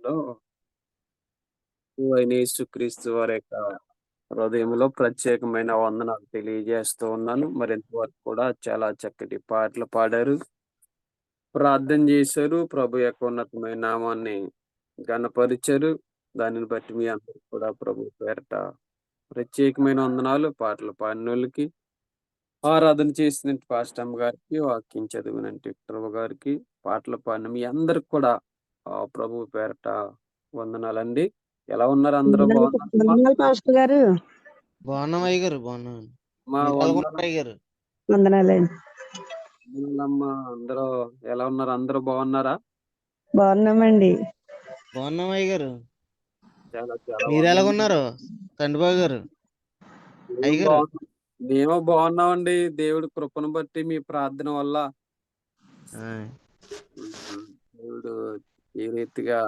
నామములో ప్రభువైన యేసుక్రీస్తు వారి యొక్క హృదయంలో ప్రత్యేకమైన వందనాలు తెలియజేస్తూ ఉన్నాను. ఇంతవరకు కూడా చాలా చక్కటి పాటలు పాడారు. ప్రార్థన చేశారు. ప్రభు యొక్క ఉన్నతమైన నామాన్ని ఘనపరిచారు. దానిని బట్టి మీ అందరికి కూడా ప్రభు పేరట ప్రత్యేకమైన వందనాలు. పాటలు పాడినోళ్ళకి, ఆరాధన చేసిన పాస్టమ్ గారికి, వాక్యం చదివిన విక్టర్వ గారికి, పాటలు పాడిన మీ అందరికి కూడా ప్రభు పేరట వందనాలండి. ఎలా ఉన్నారు? అందరూ బాగున్నారమ్మా? వందనాలు పాస్టర్ గారు. బాగున్నాం అయ్య గారు, బాగున్నాం. మా మీరు ఎలాగున్నారు వందనాలు అయ్య గారు? వందనాలండి. వందనాలమ్మా. అందరూ ఎలా ఉన్నారు? అందరూ బాగున్నారా? బాగున్నామండి. బాగున్నాం అయ్య గారు. చాలా చాలా మీరు వందనాలు. ఎలాగున్నారు తండ్రిబాబు గారు? మేము అయ్య గారు బాగున్నాం. మేము బాగున్నామండి. దేవుడి కృపను బట్టి మీ ప్రార్థన వల్ల దేవుడు ఈ రీతిగా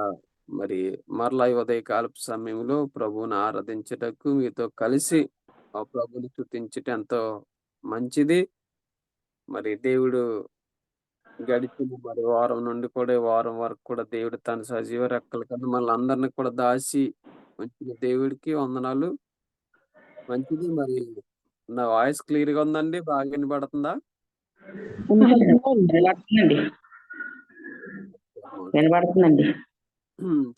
మరలా ఈ ఉదయకాలపు సమయంలో ప్రభువుని ఆరాధించుటకు మీతో కలిసి ఆ ప్రభుని స్తుతించుట ఎంతో మంచిది. దేవుడు గడిచిన వారం నుండి కూడా ఈ వారం వరకు కూడా దేవుడు తన సజీవ రెక్కల కింద మనల్ని అందరిని కూడా దాచి ఉంచిన దేవుడికి వందనాలు. మంచిది. నా వాయిస్ క్లియర్‌గా ఉందండి? బాగా వినపడుతుందా? వినపడుతుందండి. వినపడుతుందండి.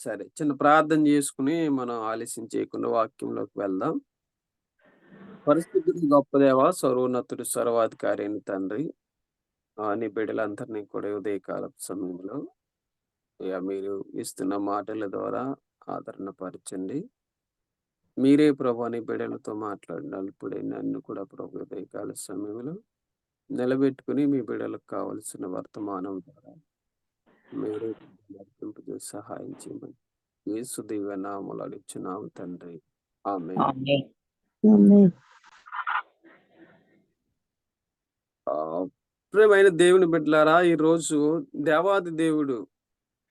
సరే. చిన్న ప్రార్థన చేసుకొని మనం ఆలస్యం చేయకుండా వాక్యంలోకి వెళ్దాం. పరిశుద్ధుడు గొప్ప దేవ, సర్వోన్నతుడు, సర్వాధికారి అయిన తండ్రి, నీ బిడ్డలందరినీ కూడా ఉదయకాలపు సమయంలో మీరు ఇస్తున్న మాటల ద్వారా ఆదరణ పరచండి. మీరే ప్రభు నీ బిడ్డలతో మాట్లాడినప్పుడే నన్ను కూడా ప్రభు ఉదయకాల సమయంలో నిలబెట్టుకుని మీ బిడ్డలకు కావలసిన వర్తమానం ద్వారా మీరే నడిపింపు సహాయం చేయమని యేసు దివ్య నామములో అడుగుచున్నాము తండ్రి. ఆమేన్. ఆమేన్. ప్రియమైన దేవుని బిడ్డలారా, ఈరోజు దేవాది దేవుడు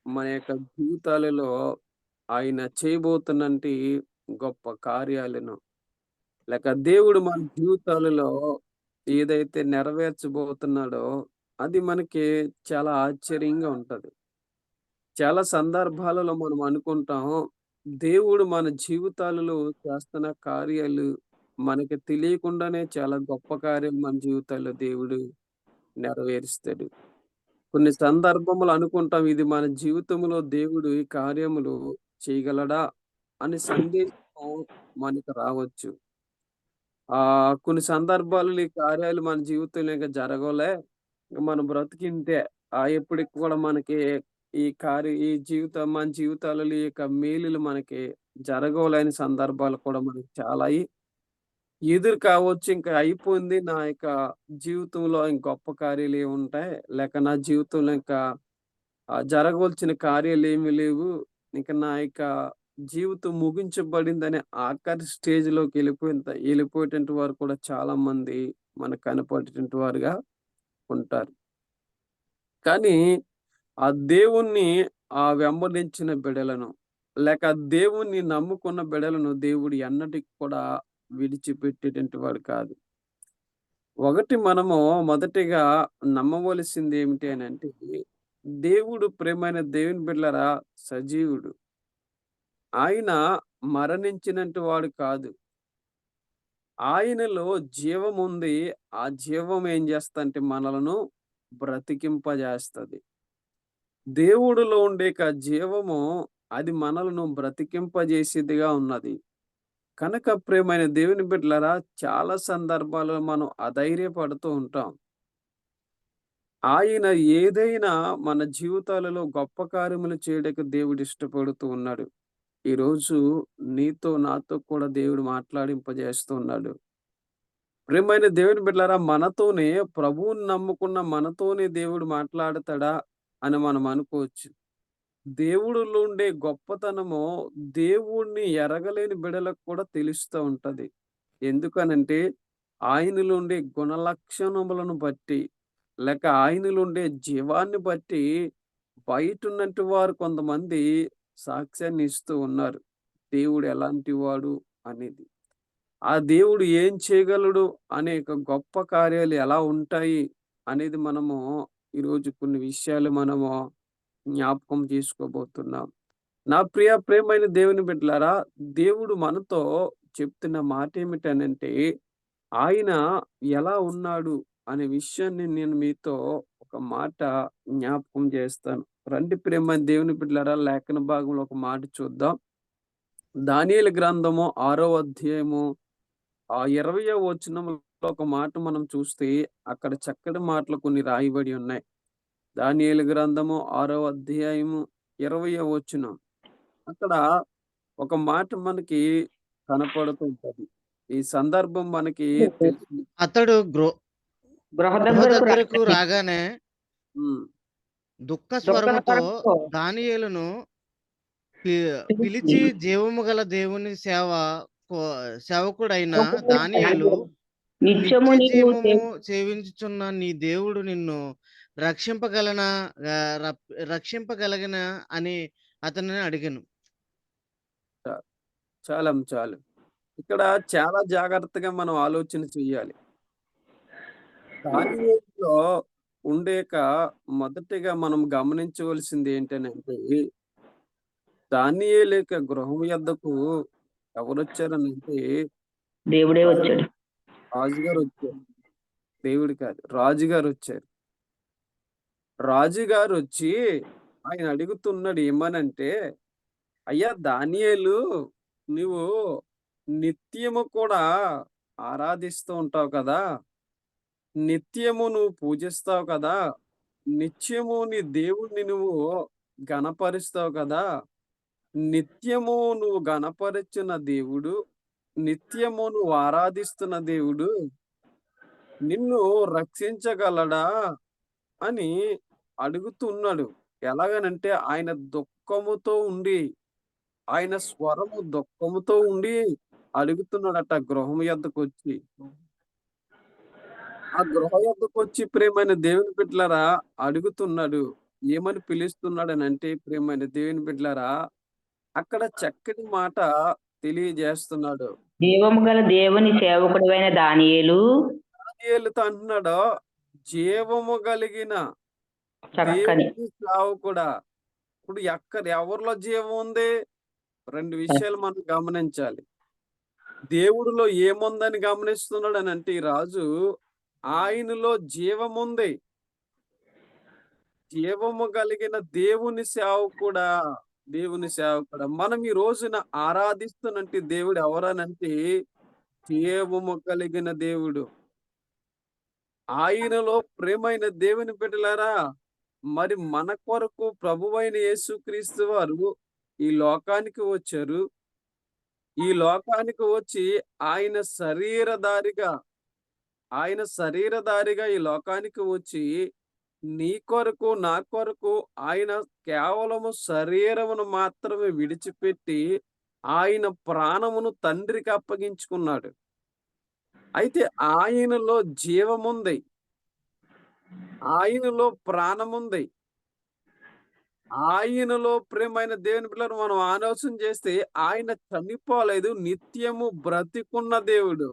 మన యొక్క జీవితాలలో ఆయన చేయబోతున్నటి గొప్ప కార్యాలను, లేక దేవుడు మన జీవితాలలో ఏదైతే నెరవేర్చబోతున్నాడో అది మనకి చాలా ఆశ్చర్యంగా ఉంటది. చాలా సందర్భాలలో మనం అనుకుంటాం, దేవుడు మన జీవితాలలో చేస్తున్న కార్యాలు మనకి తెలియకుండానే చాలా గొప్ప కార్యాలు మన జీవితాల్లో దేవుడు నెరవేరుస్తాడు. కొన్ని సందర్భములు అనుకుంటాం, ఇది మన జీవితంలో దేవుడు ఈ కార్యములు చేయగలడా అనే సందేహం మనకు రావచ్చు. కొన్ని సందర్భాలలో ఈ కార్యాలు మన జీవితంలో ఇంక జరగవులే, ఇంక మన బ్రతికింతే. ఎప్పటికి కూడా మనకి మన జీవితాలలో ఈ యొక్క మేలులు మనకి జరగవులేని సందర్భాలు కూడా మనకు చాలా ఎదురు కావచ్చు. ఇంక అయిపోయింది. నా యొక్క జీవితంలో ఇంక గొప్ప కార్యాలేముంటాయి? లేక నా జీవితంలో ఇంకా జరగవలసిన కార్యాలేమి లేవు. ఇంక నా యొక్క జీవితం ముగించబడిందనే ఆఖరి స్టేజ్‌లోకి ఎళ్ళిపోయేటువంటి వారు కూడా చాలామంది మనకు కనపడేటువంటి వారుగా ఉంటారు. కానీ ఆ దేవుణ్ణి వెంబడించిన బిడలను, లేక దేవుణ్ణి నమ్ముకున్న బిడలను దేవుడు ఎన్నటికి కూడా విడిచిపెట్టేటువంటి వాడు కాదు. ఒకటి మనము మొదటిగా నమ్మవలసింది ఏమిటి అనంటే, దేవుడు ప్రియమైన దేవుని బిడ్డలారా సజీవుడు. ఆయన మరణించినటి వాడు కాదు. ఆయనలో జీవముంది. ఆ జీవం ఏం చేస్తదంటే మనలను బ్రతికింపజేస్తది. దేవుడిలో ఉండే జీవము అది మనలను బ్రతికింపజేసేదిగా ఉన్నది. కనుక ప్రియమైన దేవుని బిడ్డలారా, చాలా సందర్భాల్లో మనం అధైర్యపడుతూ ఉంటాం. ఆయన ఏదైనా మన జీవితాలలో గొప్ప కార్యములు చేయడానికి దేవుడు ఇష్టపడుతూ ఉన్నాడు. ఈరోజు నీతో నాతో కూడా దేవుడు మాట్లాడింపజేస్తూ ఉన్నాడు. ప్రియమైన దేవుని బిడ్డలారా, మనతోనే ప్రభువుని నమ్ముకున్న మనతోనే దేవుడు మాట్లాడతాడా అని మనం అనుకోవచ్చు. దేవుడిలో ఉండే గొప్పతనము దేవుణ్ణి ఎరగలేని బిడలకు కూడా తెలుస్తూ ఉంటది. ఎందుకనంటే ఆయనలో ఉండే గుణలక్షణములను బట్టి, లేక ఆయనలో ఉండే జీవాన్ని బట్టి బయటున్నటి వారు కొంతమంది సాక్ష్యాన్ని ఇస్తూ ఉన్నారు. దేవుడు ఎలాంటి వాడు అనేది. ఆ దేవుడు ఏం చేయగలడు అనేక గొప్ప కార్యాలు ఎలా ఉంటాయి అనేది మనము ఈరోజు కొన్ని విషయాలు మనము జ్ఞాపకం చేసుకోబోతున్నాం. నా ప్రియమైన దేవుని బిడ్డలారా, దేవుడు మనతో చెప్తున్న మాట ఏమిటనంటే, ఆయన ఎలా ఉన్నాడు అనే విషయాన్ని నేను మీతో ఒక మాట జ్ఞాపకం చేస్తాను. రండి ప్రియమైన దేవుని బిడ్డలారా, లేఖన భాగంలో ఒక మాట చూద్దాం. దానియేలు గ్రంథము 6వ అధ్యాయము 20వ వచనంలో ఒక మాట మనం చూస్తే, అక్కడ చక్కటి మాటలు కొన్ని రాయబడి ఉన్నాయి. దానియేలు గ్రంథము 6వ అధ్యాయము 20వ వచనం. అక్కడ ఒక మాట మనకి కనపడుతుంటది. ఈ సందర్భం మనకి తెలుసు. అతడు గృహ గృహ దగ్గరకు దగ్గరకు రాగానే రాగానే హ్మ్. దుఃఖ దుఃఖ స్వరముతో స్వరముతో దానియేలును పిలిచి పిలిచి జీవము గల దేవుని సేవకుడైన సేవకుడైన దానియేలు నిత్యము నిత్య నీవు జీవము సేవించుచున్న నీ దేవుడు నిన్ను రక్షింపగలనా రక్షింపగలిగిన అని అతనిని అడిగాను. చాలు. ఇక్కడ చాలా జాగ్రత్తగా మనం ఆలోచన చెయ్యాలి. దానియేలులో ఉండేక మొదటిగా మనం గమనించవలసింది ఏంటనంటే, దానియేలు యొక్క గృహం యొద్దకు ఎవరొచ్చారనంటే, దేవుడే రాజు వచ్చాడు. రాజుగారొచ్చారు. దేవుడు కాదు. రాజుగారొచ్చారు. రాజుగారొచ్చి ఆయన అడుగుతున్నాడు ఏమనంటే, అయ్యా దానియేలు, నువ్వు నిత్యము కూడా ఆరాధిస్తూ ఉంటావు కదా! నిత్యము నువ్వు పూజిస్తావు కదా! నిత్యము నీ దేవుడిని నువ్వు ఘనపరుస్తావు కదా! నిత్యము నువ్వు ఘనపరచున్న దేవుడు, నిత్యము నువ్వు ఆరాధిస్తున్న దేవుడు నిన్ను రక్షించగలడా అని అడుగుతున్నాడు. ఎలాగనంటే ఆయన దుఃఖముతో ఉండి, ఆయన స్వరము దుఃఖముతో ఉండి అడుగుతున్నాడట గృహం యొద్దకొచ్చి. ఆ గృహ యొద్దకొచ్చి ప్రియమైన దేవుని బిడ్డలారా అడుగుతున్నాడు. ఏమని పిలుస్తున్నాడనంటే ప్రియమైన దేవుని బిడ్డలారా, అక్కడ చక్కటి మాట తెలియజేస్తున్నాడు. జీవము గల దేవుని సేవకుడైన దానియేలు దానియేలుతో అంటున్నాడు, జీవము కలిగిన చక్కని దేవుని సేవకుడా. ఇప్పుడు ఎవరిలో జీవం ఉంది? 2 విషయాలు మనం గమనించాలి. దేవుడిలో ఏముందని గమనిస్తున్నాడనంటే ఈ రాజు, ఆయనలో జీవముంది. జీవము కలిగిన దేవుని సేవకుడా, దేవుని సేవకుడా. మనం ఈ రోజున ఆరాధిస్తున్నట్టి దేవుడు ఎవరనంటే, జీవము కలిగిన దేవుడు. ఆయనలో ప్రియమైన దేవుని బిడ్డలారా, మరి మన కొరకు ప్రభువైన యేసుక్రీస్తు వారు ఈ లోకానికి వచ్చారు. ఈ లోకానికి వచ్చి ఆయన శరీరధారిగా ఈ లోకానికి వచ్చి నీ కొరకు, నా కొరకు ఆయన కేవలము శరీరమును మాత్రమే విడిచిపెట్టి ఆయన ప్రాణమును తండ్రికి అప్పగించుకున్నాడు. అయితే ఆయనలో జీవముంది. ఆయనలో ప్రాణముంది. ఆయనలో ప్రియమైన దేవుని పిల్లలు మనం ఆలోచన చేస్తే ఆయన చనిపోలేదు. నిత్యము బ్రతికున్న దేవుడు.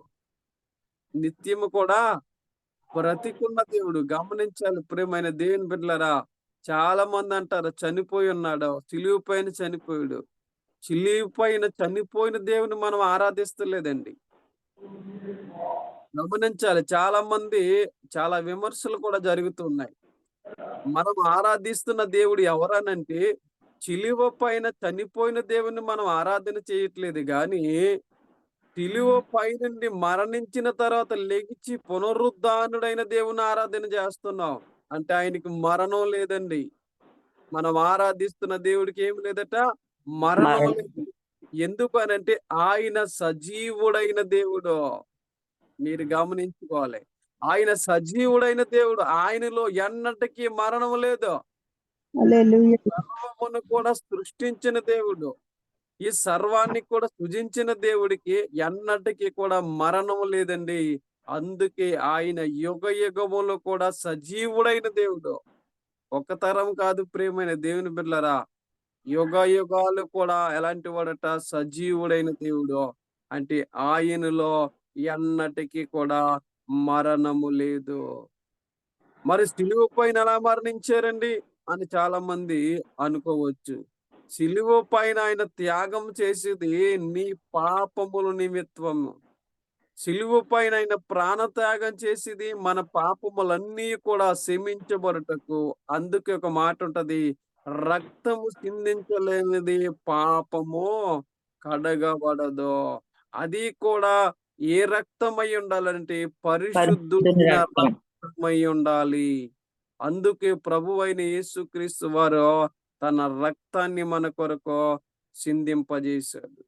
నిత్యము కూడా బ్రతికున్న దేవుడు. గమనించాలి ప్రియమైన దేవుని బిడ్డలారా. చాలా మంది అంటారు చనిపోయి ఉన్నాడు. సిలువ పైన చనిపోయాడు. సిలువ పైన చనిపోయిన దేవుని మనం ఆరాధిస్తలేదండి. గమనించాలి. చాలా విమర్శలు కూడా జరుగుతున్నాయి. మనం ఆరాధిస్తున్న దేవుడు ఎవరనంటే, సిలువ పైన చనిపోయిన దేవుడిని మనం ఆరాధన చేయట్లేదు గానీ, సిలువ పైనుండి మరణించిన తర్వాత లెగిచి పునరుద్ధానుడైన దేవుని ఆరాధన చేస్తున్నాం. అంటే ఆయనకి మరణం లేదండి. మనం ఆరాధిస్తున్న దేవుడికి ఏమి లేదట? మరణం లేదు. ఎందుకు అనంటే ఆయన సజీవుడైన దేవుడు. మీరు గమనించుకోవాలి. ఆయన సజీవుడైన దేవుడు. ఆయనలో ఎన్నటికీ మరణం లేదు. హల్లెలూయా. సర్వమును కూడా సృష్టించిన దేవుడు. ఈ సర్వాన్ని కూడా సృజించిన దేవుడికి ఎన్నటికీ కూడా మరణం లేదండి. అందుకే ఆయన యుగయుగములు కూడా సజీవుడైన దేవుడు. ఒక తరం కాదు ప్రియమైన దేవుని బిడ్డలారా. యుగాలు కూడా ఎలాంటి వాడట? సజీవుడైన దేవుడు. అంటే ఆయనలో ఎన్నటికీ కూడా మరణము లేదు. మరి సిలువ పైన ఎలా మరణించారండి అని చాలా మంది అనుకోవచ్చు. సిలువ పైన ఆయన త్యాగం చేసేది నీ పాపముల నిమిత్తము. సిలువ పైన ఆయన ప్రాణత్యాగం చేసేది మన పాపములన్నీ కూడా క్షమించబడుటకు. అందుకే ఒక మాట ఉంటది. రక్తము చిందించలేనిది పాపము కడగబడదు. అది కూడా ఏ రక్తమై ఉండాలంటే పరిశుద్ధుని పరిశుద్ధుడైన రక్తం. రక్తమై ఉండాలి. అందుకే ప్రభువైన యేసుక్రీస్తు వారు తన రక్తాన్ని మన కొరకు చిందింపజేశాడు.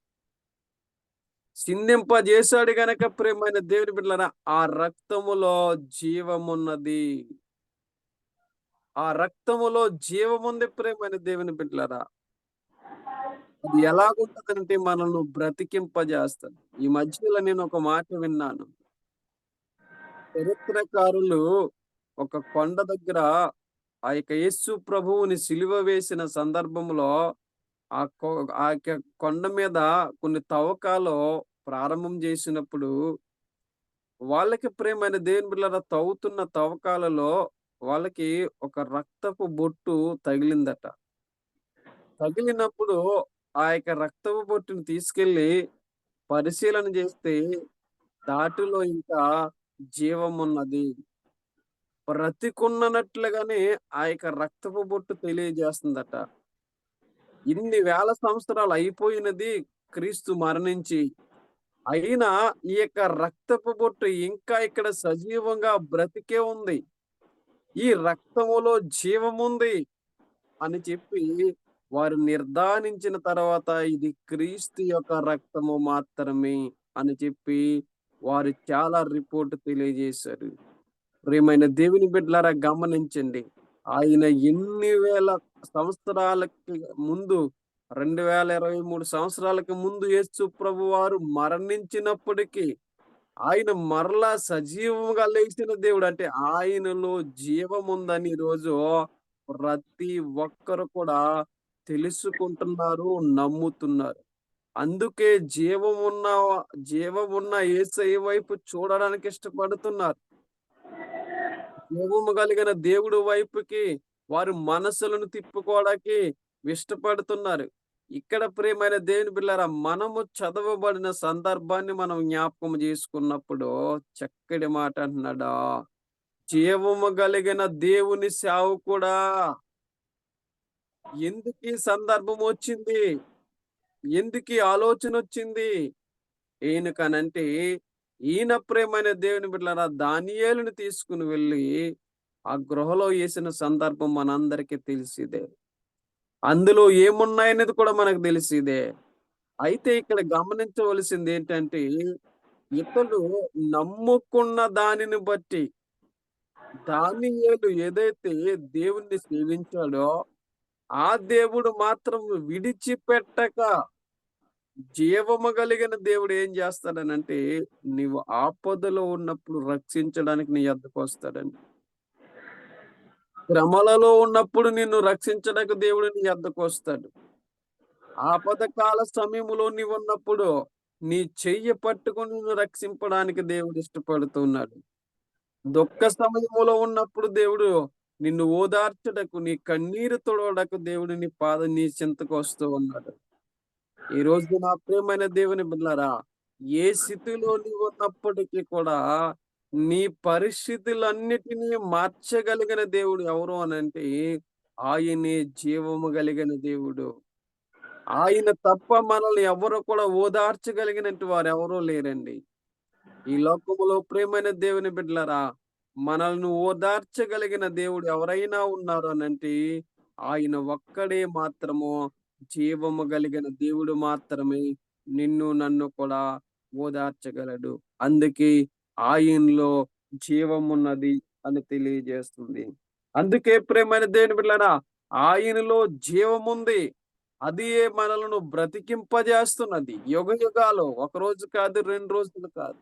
చిందింపజేశాడు గనక ప్రియమైన దేవుని బిడ్డలారా, ఆ రక్తములో జీవమున్నది. ఆ రక్తములో జీవముంది ప్రియమైన దేవుని బిడ్డలారా. అది ఎలాగుంటదంటే మనల్ని బ్రతికింపజేస్తది. ఈ మధ్యలో నేను ఒక మాట విన్నాను. చరిత్రకారులు ఒక కొండ దగ్గర ఆ యొక్క యేసు ప్రభువుని సిలువ వేసిన సందర్భంలో ఆ యొక్క కొండ మీద కొన్ని తవ్వకాలు ప్రారంభం చేసినప్పుడు వాళ్ళకి ప్రియమైన దేవుని బిడ్డలారా, తవ్వుతున్న తవ్వకాలలో వాళ్ళకి ఒక రక్తపు బొట్టు తగిలిందట. తగిలినప్పుడు ఆ యొక్క రక్తపు బొట్టుని తీసుకెళ్లి పరిశీలన చేస్తే దాటిలో ఇంకా జీవమున్నది. బ్రతికున్నట్లుగానే ఆ యొక్క రక్తపు బొట్టు తెలియజేస్తుందట. ఇన్ని వేల సంవత్సరాలు అయిపోయినది క్రీస్తు మరణించి. అయినా ఈ యొక్క రక్తపు బొట్టు ఇంకా ఇక్కడ సజీవంగా బ్రతికే ఉంది. ఈ రక్తములో జీవముంది అని చెప్పి వారు నిర్ధారించిన తర్వాత ఇది క్రీస్తు యొక్క రక్తము మాత్రమే అని చెప్పి వారు చాలా రిపోర్ట్ తెలియజేశారు. ప్రియమైన దేవుని బిడ్డలారా, గమనించండి. ఆయన ఎన్ని వేల సంవత్సరాలకి ముందు 2023 సంవత్సరాలకి ముందు యేసు ప్రభు వారు మరణించినప్పటికీ ఆయన మరలా సజీవంగా లేచిన దేవుడు. అంటే ఆయనలో జీవముందని ఈరోజు ప్రతి ఒక్కరు కూడా తెలుసుకుంటున్నారు, నమ్ముతున్నారు. అందుకే జీవమున్న యేసయ్య వైపు చూడడానికి ఇష్టపడుతున్నారు. జీవము కలిగిన దేవుడు వైపుకి వారు మనసులను తిప్పుకోవడానికి ఇష్టపడుతున్నారు. ఇక్కడ ప్రియమైన దేవుని బిడ్డలారా, మనము చదవబడిన సందర్భాన్ని మనం జ్ఞాపకం చేసుకున్నప్పుడు చక్కటి మాట అంటున్నాడా, జీవము కలిగిన దేవుని సేవకుడా. ఎందుకు ఈ సందర్భం వచ్చింది? ఎందుకు ఈ ఆలోచన వచ్చింది? ఈయనకనంటే ఈయన ప్రియమైన దేవుని బిడ్డలారా, దానియేలుని తీసుకుని వెళ్ళి ఆ గృహలో వేసిన సందర్భం మనందరికీ తెలిసిదే. అందులో ఏమున్నాయనేది కూడా మనకు తెలిసిదే. అయితే ఇక్కడ గమనించవలసింది ఏంటంటే, ఇతడు నమ్ముకున్న దానిని బట్టి దానియేలు ఏదైతే దేవుణ్ణి సేవించాడో ఆ దేవుడు మాత్రం విడిచిపెట్టక జీవము కలిగిన దేవుడు ఏం చేస్తాడనంటే, నీవు ఆపదలో ఉన్నప్పుడు రక్షించడానికి నీ యొద్దకు వస్తాడండి. శ్రమలలో ఉన్నప్పుడు నిన్ను రక్షించడానికి దేవుడు నీ యొద్దకు వస్తాడు. ఆపదకాల సమయంలో నీవున్నప్పుడు నీ చెయ్యి పట్టుకొని నిన్ను రక్షింపడానికి దేవుడు ఇష్టపడుతున్నాడు. దుఃఖ సమయములో ఉన్నప్పుడు దేవుడు నిన్ను ఓదార్చుటకు, నీ కన్నీరు తుడవడానికి దేవుడు నీ చింతకు వస్తూ ఉన్నాడు. ఈ రోజు నా ప్రియమైన దేవుని బిడ్డలారా, ఏ స్థితిలో నీవు ఉన్నప్పటికీ కూడా నీ పరిస్థితులన్నిటినీ మార్చగలిగిన దేవుడు ఎవరు అనంటే ఆయనే జీవము కలిగిన దేవుడు. ఆయన తప్ప మనల్ని ఎవరు కూడా ఓదార్చగలిగినట్టు వారు ఎవరూ లేరండి. ఈ లోకములో ప్రియమైన దేవుని బిడ్డలారా, మనల్ని ఓదార్చగలిగిన దేవుడు ఎవరైనా ఉన్నారు అనంటే ఆయన ఒక్కడే మాత్రము జీవము కలిగిన దేవుడు మాత్రమే నిన్ను నన్ను కూడా ఓదార్చగలడు. అందుకే ఆయనలో జీవమున్నది అని తెలియజేస్తుంది. అందుకే ప్రియమైన దేవుని బిడ్డలారా, ఆయనలో జీవముంది. అది మనలను బ్రతికింపజేస్తున్నది. యుగయుగాలు, ఒక రోజు కాదు, 2 రోజులు కాదు.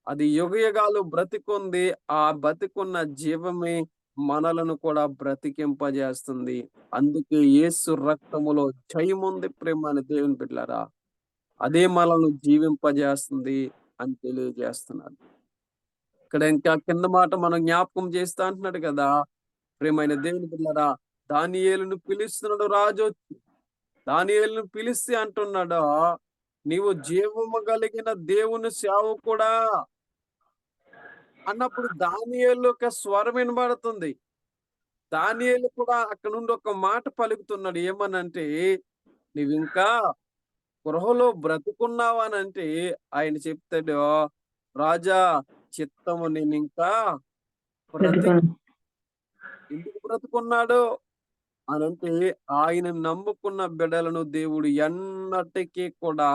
అది యుగయుగాలు బ్రతికుంది. ఆ బతికున్న జీవమే మనలను కూడా బ్రతికింపజేస్తుంది. అందుకే యేసు రక్తములో జయముంది ప్రియమైన దేవుని బిడ్డలారా. అదే మనల్ని జీవింపజేస్తుంది అని తెలియజేస్తున్నాడు. ఇక్కడ ఇంకా కింద మాట మనం జ్ఞాపకం చేస్తా అంటున్నాడు కదా, ప్రియమైన దేవుని బిడ్డలారా, దానియేలును పిలుస్తున్నాడు రాజు. దానియేలును పిలిస్తే అంటున్నాడు, నీవు జీవము కలిగిన దేవుని సేవకుడా అన్నప్పుడు దానియేలు యొక్క స్వరం వినబడుతుంది. దానియేలు కూడా అక్కడ నుండి ఒక మాట పలుకుతున్నాడు. ఏమనంటే, నీవింకా గృహలో బ్రతికున్నావనంటే ఆయన చెప్తాడు, రాజా చిత్తము నేనింకా బ్రతి బ్రతికును. ఎందుకు బ్రతుకున్నాడు అనంటే, ఆయన నమ్ముకున్న బిడ్డలను దేవుడు ఎన్నటికీ కూడా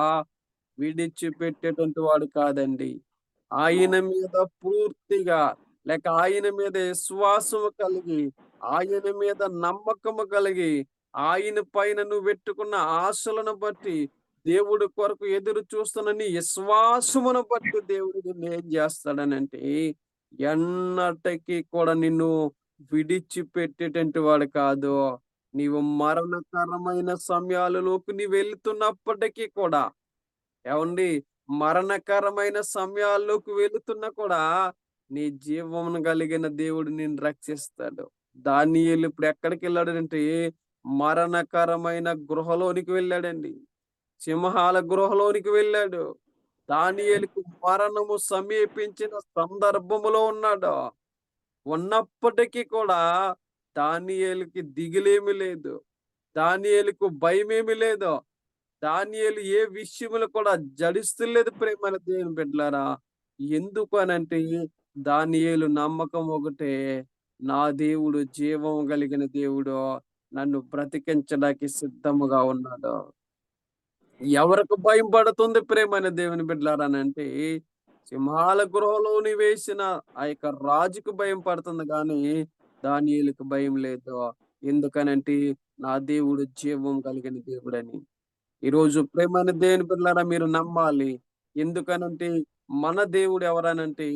విడిచిపెట్టేటువంటి వాడు కాదండి. ఆయన మీద పూర్తిగా లేక ఆయన మీద విశ్వాసము కలిగి, ఆయన మీద నమ్మకము కలిగి, ఆయన పైన నువ్వు పెట్టుకున్న ఆశలను బట్టి, దేవుడి కొరకు ఎదురు చూస్తున్న నీ విశ్వాసమును బట్టి దేవుడు నిన్నేం చేస్తాడనంటే, ఎన్నటికీ కూడా నిన్ను విడిచిపెట్టేటువంటి వాడు కాదు. నీవు మరణకరమైన సమయాలలోకి నీవు వెళ్తున్నప్పటికీ కూడా, ఏవండి, మరణకరమైన సమయాల్లోకి వెళుతున్నా కూడా నీ జీవమును కలిగిన దేవుడు నిన్ను రక్షిస్తాడు. దానియేలు ఇప్పుడు ఎక్కడికి వెళ్ళాడంటే మరణకరమైన గృహలోనికి వెళ్ళాడండి. సింహాల గృహలోనికి వెళ్ళాడు. దానియేలుకు మరణము సమీపించిన సందర్భములో ఉన్నాడు. ఉన్నప్పటికీ కూడా దానియేలుకి దిగులేమి లేదు. దానియేలుకు భయమేమి లేదు. దానియేలు ఏ విషయములో కూడా జడిస్తలేదు ప్రేమైన దేవుని బిడ్డలారా. ఎందుకు అనంటే దానియేలు నమ్మకం ఒకటే, నా దేవుడు జీవము కలిగిన దేవుడు. నన్ను బ్రతికించడానికి సిద్ధముగా ఉన్నాడు. ఎవరికి భయం పడుతుంది ప్రేమైన దేవుని బిడ్డలారా అనంటే, సింహాల గృహలోని వేసిన ఆ యొక్క రాజుకు భయం పడుతుంది కానీ దానియేలుకు భయం లేదు. ఎందుకనంటే నా దేవుడు జీవం కలిగిన దేవుడని. ఈరోజు ప్రేమైన దేవుని బిడ్డలారా మీరు నమ్మాలి. ఎందుకనంటే మన దేవుడు ఎవరనంటే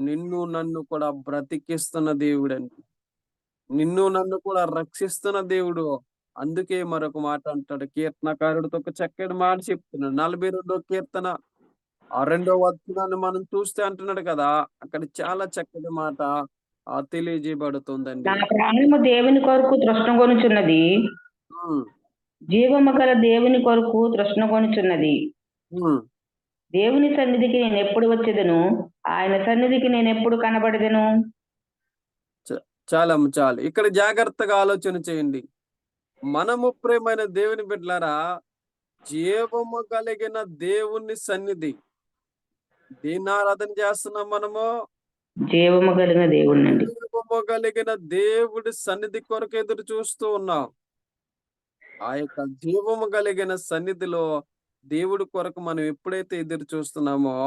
నిన్ను నన్ను కూడా బ్రతికిస్తున్న దేవుడండి. నిన్ను నన్ను కూడా రక్షిస్తున్న దేవుడు. అందుకే మరొక మాట అంటాడు. కీర్తనకారుడితో ఒక చక్కటి మాట చెప్తున్నాడు. 42వ కీర్తన ఆ 2వ వచనాన్ని మనం చూస్తే అంటున్నాడు కదా, అక్కడ చాలా చక్కటి మాట తెలియజేయబడుతుందండి. నా ప్రాణము దేవుని కొరకు తృష్ణగొనుచున్నది. ఉమ్, జీవము గల దేవుని కొరకు తృష్ణగొనుచున్నది. ఉమ్. దేవుని సన్నిధికి నేను ఎప్పుడు వచ్చేదను, ఆయన సన్నిధికి నేను ఎప్పుడు కనబడదను. చాలు. ఇక్కడ జాగ్రత్తగా ఆలోచన చేయండి. మనము ప్రేమైన దేవుని బిడ్డలారా, జీవము కలిగిన దేవుని సన్నిధి, దేన్ని ఆరాధన చేస్తున్నాం మనము? జీవము కలిగిన దేవుడినండి. జీవము కలిగిన దేవుడి సన్నిధి కొరకు ఎదురు చూస్తూ ఉన్నాం. ఆ యొక్క జీవము కలిగిన సన్నిధిలో దేవుడి కొరకు మనం ఎప్పుడైతే ఎదురు చూస్తున్నామో,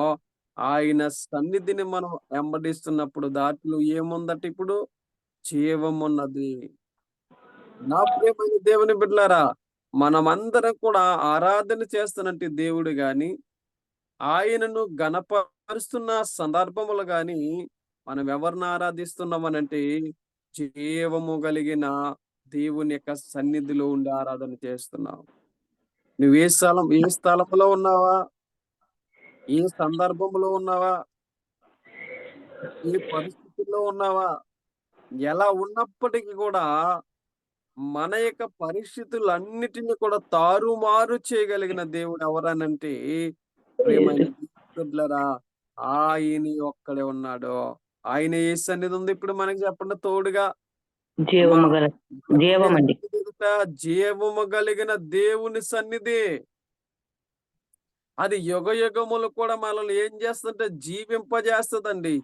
ఆయన సన్నిధిని మనం వెంబడిస్తున్నప్పుడు దాంట్లో ఏముందట ఇప్పుడు? జీవమున్నది. నా ప్రియమైన దేవుని బిడ్డలారా, మనమందరం కూడా ఆరాధన చేస్తున్నట్టు దేవుడు గాని, ఆయనను ఘనపరుస్తున్న సందర్భములు గాని, మనం ఎవరిని ఆరాధిస్తున్నామనంటే జీవము కలిగిన దేవుని యొక్క సన్నిధిలో ఉండి ఆరాధన చేస్తున్నాం. నువ్వు ఏ స్థలంలో ఉన్నావా? ఏ సందర్భంలో ఉన్నావా? ఏ పరిస్థితుల్లో ఉన్నావా? ఎలా ఉన్నప్పటికీ కూడా మన యొక్క పరిస్థితులన్నిటిని కూడా తారుమారు చేయగలిగిన దేవుడు ఎవరనంటే ప్రేమైన బిడ్డలారా, ఆయన ఒక్కడే ఉన్నాడు. ఆయన ఏ సన్నిధి ఉంది ఇప్పుడు మనకి చెప్పండి తోడుగా? జీవము గల జీవమండి. జీవము కలిగిన దేవుని సన్నిధి. అది యుగములు కూడా మనల్ని ఏం చేస్తుందంటే జీవింపజేస్తుందండి.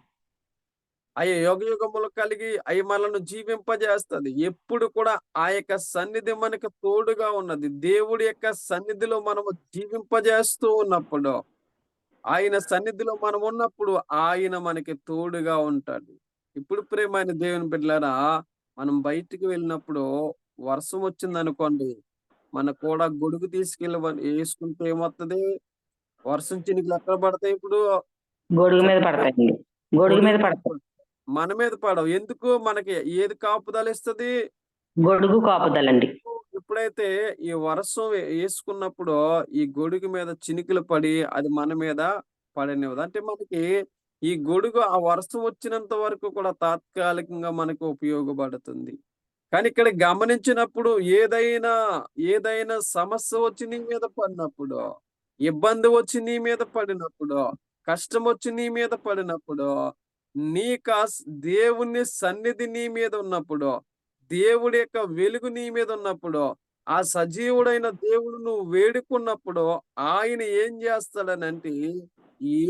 అవి యుగములు కలిగి అవి మనల్ని జీవింపజేస్తుంది. ఎప్పుడు కూడా ఆ యొక్క సన్నిధి మనకు తోడుగా ఉన్నది. దేవుడి యొక్క సన్నిధిలో మనము జీవింపజేస్తూ ఉన్నప్పుడు, ఆయన సన్నిధిలో మనం ఉన్నప్పుడు ఆయన మనకి తోడుగా ఉంటాడు. ఇప్పుడు ప్రియమైన దేవుని బిడ్డలారా, మనం బయటికి వెళ్ళినప్పుడు వర్షం వచ్చిందనుకోండి, మన కూడా గొడుగు తీసుకెళ్ళి వేసుకుంటే ఏమవుతుంది? వర్షం చినుకులు ఎక్కడ పడతాయి ఇప్పుడు? గొడుగు మీద పడతాయండి. గొడుగు మీద పడతాయి. మన మీద పడవు. ఎందుకు? మనకి ఏది కాపుదల ఇస్తుంది? గొడుగు కాపుదలండి. ఎప్పుడైతే ఈ వర్షం వేసుకున్నప్పుడు ఈ గొడుగు మీద చినుకులు పడి అది మన మీద పడనివ్వదు. అంటే మనకి ఈ గొడుగు ఆ వర్షం వచ్చినంత వరకు కూడా తాత్కాలికంగా మనకు ఉపయోగపడుతుంది. కానీ ఇక్కడ గమనించినప్పుడు ఏదైనా సమస్య వచ్చి నీ మీద పడినప్పుడు, ఇబ్బంది వచ్చి నీ మీద పడినప్పుడు, కష్టం వచ్చి నీ మీద పడినప్పుడు, దేవుని సన్నిధి నీ మీద ఉన్నప్పుడు, దేవుడి యొక్క వెలుగు నీ మీద ఉన్నప్పుడు, ఆ సజీవుడైన దేవుడు నువ్వు వేడుకున్నప్పుడు ఆయన ఏం చేస్తాడనంటే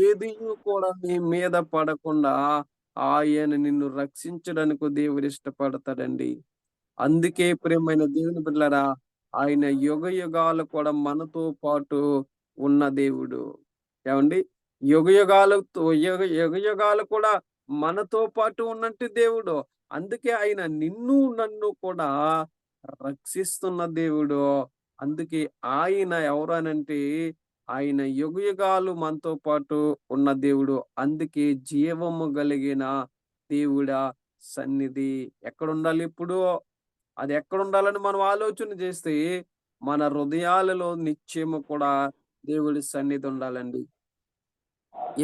ఏదియు కూడా నీ మీద పడకుండా ఆయన నిన్ను రక్షించడానికి దేవుడు ఇష్టపడతాడండి. అందుకే ప్రియమైన దేవుని బిడ్డలారా, ఆయన యుగాలు కూడా మనతో పాటు ఉన్న దేవుడు. ఏవండి? యుగాలు కూడా మనతో పాటు ఉన్నట్టు దేవుడు. అందుకే ఆయన నిన్ను నన్ను కూడా రక్షిస్తున్న దేవుడు. అందుకే ఆయన ఎవరనంటే ఆయన యుగాలు మనతో పాటు ఉన్న దేవుడు. అందుకే జీవము కలిగిన దేవుడా సన్నిధి ఎక్కడుండాలి ఇప్పుడు? అది ఎక్కడుండాలని మనం ఆలోచన చేస్తే, మన హృదయాలలో నిత్యము కూడా దేవుడి సన్నిధి ఉండాలండి.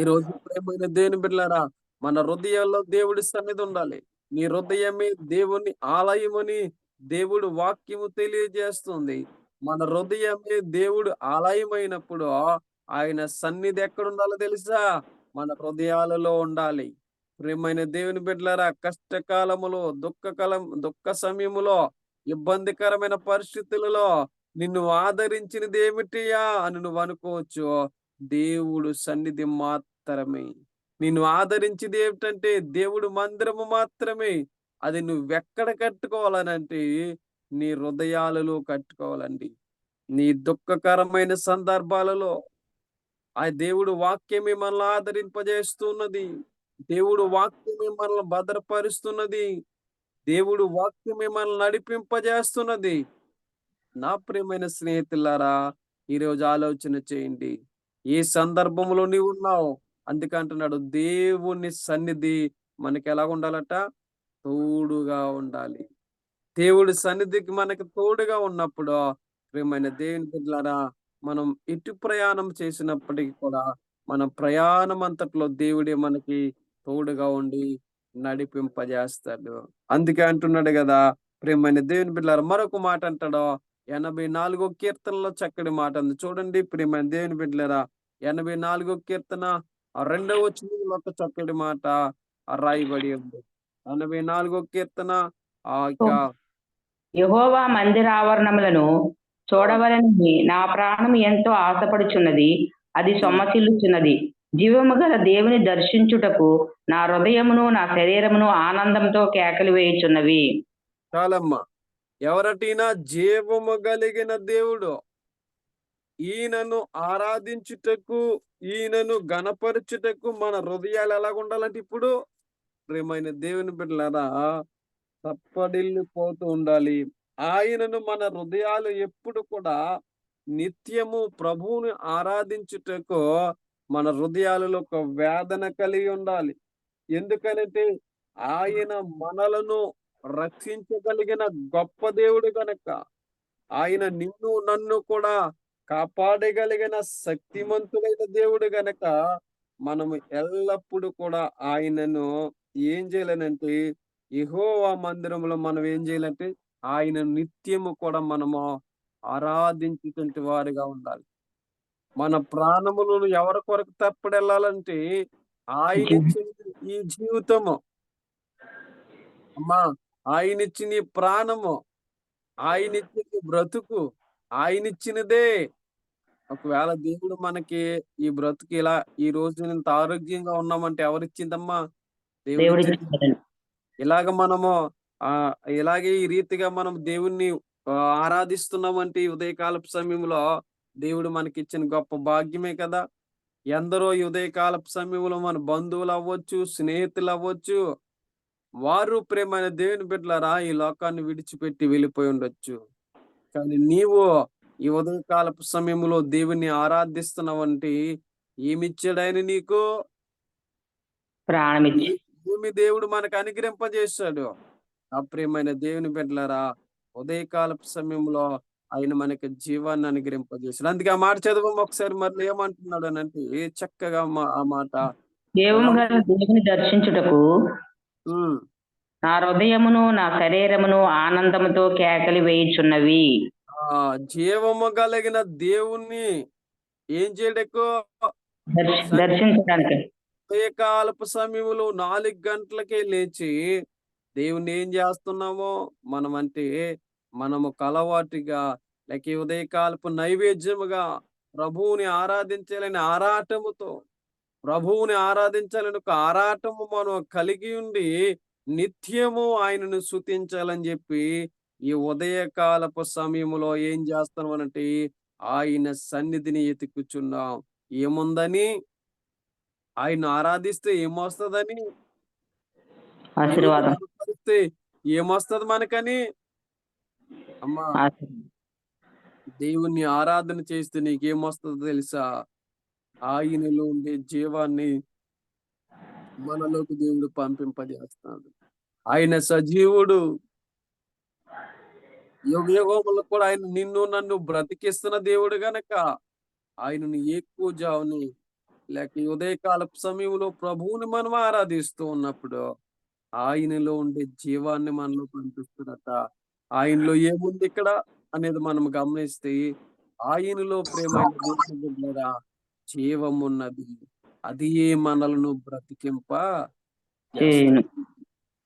ఈరోజు ప్రియమైన దేవుని బిడ్డలారా, మన హృదయాల్లో దేవుడి సన్నిధి ఉండాలి. నీ హృదయమే దేవుని ఆలయమని దేవుడు వాక్యము తెలియజేస్తుంది. మన హృదయమే దేవుడు ఆలయమైనప్పుడు ఆయన సన్నిధి ఎక్కడుండాలో తెలుసా? మన హృదయాలలో ఉండాలి. ప్రియమైన దేవుని బిడ్డలారా, కష్టకాలములో, దుఃఖ సమయములో, ఇబ్బందికరమైన పరిస్థితులలో నిన్ను ఆదరించినది ఏమిటియా అని నువ్వు అనుకోవచ్చు. దేవుడు సన్నిధి మాత్రమే. నిన్ను ఆదరించేది ఏమిటంటే దేవుడు మందిరము మాత్రమే. అది నువ్వెక్కడ కట్టుకోవాలనంటే నీ హృదయాలలో కట్టుకోవాలండి. నీ దుఃఖకరమైన సందర్భాలలో ఆ దేవుడు వాక్యమే మనల్ని ఆదరింపజేస్తున్నది. దేవుడు వాక్యమే మనల్ని భద్రపరుస్తున్నది. దేవుడు వాక్యమే మనల్ని నడిపింపజేస్తున్నది. నా ప్రియమైన స్నేహితులారా, ఈరోజు ఆలోచన చేయండి. ఏ సందర్భంలో నీవు ఉన్నావు? అందుకే అంటున్నాడు దేవుని సన్నిధి మనకి ఎలా ఉండాలట? తోడుగా ఉండాలి. దేవుడి సన్నిధికి మనకి తోడుగా ఉన్నప్పుడు ప్రియమైన దేవుని బిడ్డలారా, మనం ఎటు ప్రయాణం చేసినప్పటికీ కూడా మన ప్రయాణం అంతట్లో దేవుడే మనకి తోడుగా ఉండి నడిపింపజేస్తాడు. అందుకే అంటున్నాడు కదా, ప్రియమైన దేవుని బిడ్డలారా, మరొక మాట అంటాడు. 84 కీర్తనలో చక్కటి మాట ఉంది. చూడండి ప్రియమైన దేవుని బిడ్డలారా, 84 కీర్తన 2వ వచనంలో ఒక చక్కటి మాట రాయబడి ఉంది. 84 కీర్తన ఇక యెహోవా మందిరావరణములను చూడవలనని నా ప్రాణం ఎంతో ఆశపడుచున్నది. అది సొమ్మసిల్లుచున్నది. జీవము గల దేవుని దర్శించుటకు నా హృదయమును నా శరీరమును ఆనందంతో కేకలు వేయుచున్నవి. చాలమ్మా. ఎవరటైనా జీవము కలిగిన దేవుడు, ఈయనను ఆరాధించుటకు, ఈయనను గణపరచుటకు మన హృదయాలు ఎలాగుండాలంటే ఇప్పుడు ప్రియమైన దేవుని బిడ్డలారా తప్పడిల్లిపోతూ ఉండాలి. ఆయనను మన హృదయాలు ఎప్పుడు కూడా నిత్యము ప్రభువుని ఆరాధించుటకు మన హృదయాలలో ఒక వేదన కలిగి ఉండాలి. ఎందుకనంటే ఆయన మనలను రక్షించగలిగిన గొప్ప దేవుడు గనక, ఆయన నిన్ను నన్ను కూడా కాపాడగలిగిన శక్తిమంతుడైన దేవుడు గనక మనము ఎల్లప్పుడూ కూడా ఆయనను ఏం చేయాలనంటే యెహోవా మందిరంలో మనం ఏం చేయాలంటే ఆయన నిత్యము కూడా మనము ఆరాధించేటువంటి వారిగా ఉండాలి. మన ప్రాణములను ఎవరి కొరకు తప్పడెళ్ళాలంటే ఆయన ఇచ్చిన ఈ జీవితము అమ్మా, ఆయన ఇచ్చిన ఈ ప్రాణము, ఆయన ఇచ్చిన ఈ బ్రతుకు ఆయనిచ్చినదే. ఒకవేళ దేవుడు మనకి ఈ బ్రతుకు ఇలా ఈ రోజు ఇంత ఆరోగ్యంగా ఉన్నామంటే ఎవరిచ్చిందమ్మా? దేవుడు దేవుడి ఇచ్చింది. ఇలాగ మనము ఇలాగే ఈ రీతిగా మనం దేవుణ్ణి ఆరాధిస్తున్నామంటే ఈ ఉదయకాలపు సమయంలో దేవుడు మనకిచ్చిన గొప్ప భాగ్యమే కదా. ఎందరో ఈ ఉదయకాలపు సమయంలో మన బంధువులు అవ్వచ్చు, స్నేహితులు అవ్వచ్చు, వారు ప్రియమైన దేవుని బిడ్డలారా ఈ లోకాన్ని విడిచిపెట్టి వెళ్ళిపోయి ఉండొచ్చు. కానీ నీవు ఈ ఉదయకాలపు సమయంలో దేవుణ్ణి ఆరాధిస్తున్నావంటే ఏమిచ్చాడు ఆయన నీకు? ప్రాణమిచ్చి భూమి దేవుడు మనకు అనుగ్రహింపజేశాడు. అప్రియమైన దేవుని బిడ్డలారా, ఉదయకాలపు సమయంలో ఆయన మనకి జీవాన్ని అనుగ్రహింపజేశాడు. అందుకే ఆ మాట చదవం ఒకసారి. మరి ఏమంటున్నాడు అని అంటే చక్కగా ఆ మాట జీవము గల దేవుని దర్శించుటకు నా హృదయమును నా శరీరమును ఆనందముతో కేకలు వేయుచున్నవి. జీవము కలిగిన దేవుణ్ణి ఏం చేయడం ఎక్కువ దర్శించడానికి. ఉదయకాలపు సమయంలో 4 గంటలకే లేచి దేవుణ్ణి ఏం చేస్తున్నామో మనము కలవాటిగా లేక ఈ ఉదయకాలపు నైవేద్యముగా ప్రభువుని ఆరాధించాలని ఆరాటముతో ప్రభువుని ఆరాధించాలని ఒక ఆరాటము మనం కలిగి ఉండి నిత్యము ఆయనను స్తుతించాలని చెప్పి ఈ ఉదయకాలపు సమయంలో ఏం చేస్తున్నామనంటే ఆయన సన్నిధిని ఎతుకుచున్నాం. ఏముందని? ఆయన్ను ఆరాధిస్తే ఏమొస్తదని? ఆశీర్వాదం. కనపడిస్తే ఏమొస్తది మనకని? అమ్మా, దేవుణ్ణి ఆరాధన చేస్తే నీకేమొస్తదో తెలుసా? ఆయనలో ఉండే జీవాన్ని మనలోకి దేవుడు పంపింపజేస్తాడు. ఆయన సజీవుడు. యుగయుగములకు కూడా ఆయన నిన్ను నన్ను బ్రతికిస్తున్న దేవుడు గనక ఆయనను ఎక్కువ జావుని లేక ఈ ఉదయకాలపు సమయంలో ప్రభువుని మనం ఆరాధిస్తూ ఉన్నప్పుడు ఆయనలో ఉండే జీవాన్ని మనలో పంపిస్తున్నట. ఆయనలో ఏముంది ఇక్కడ అనేది మనం గమనిస్తే ఆయనలో ప్రేమైన దేవుని బిడ్డలారా జీవమున్నది. అది మనలను బ్రతికింప చేయును.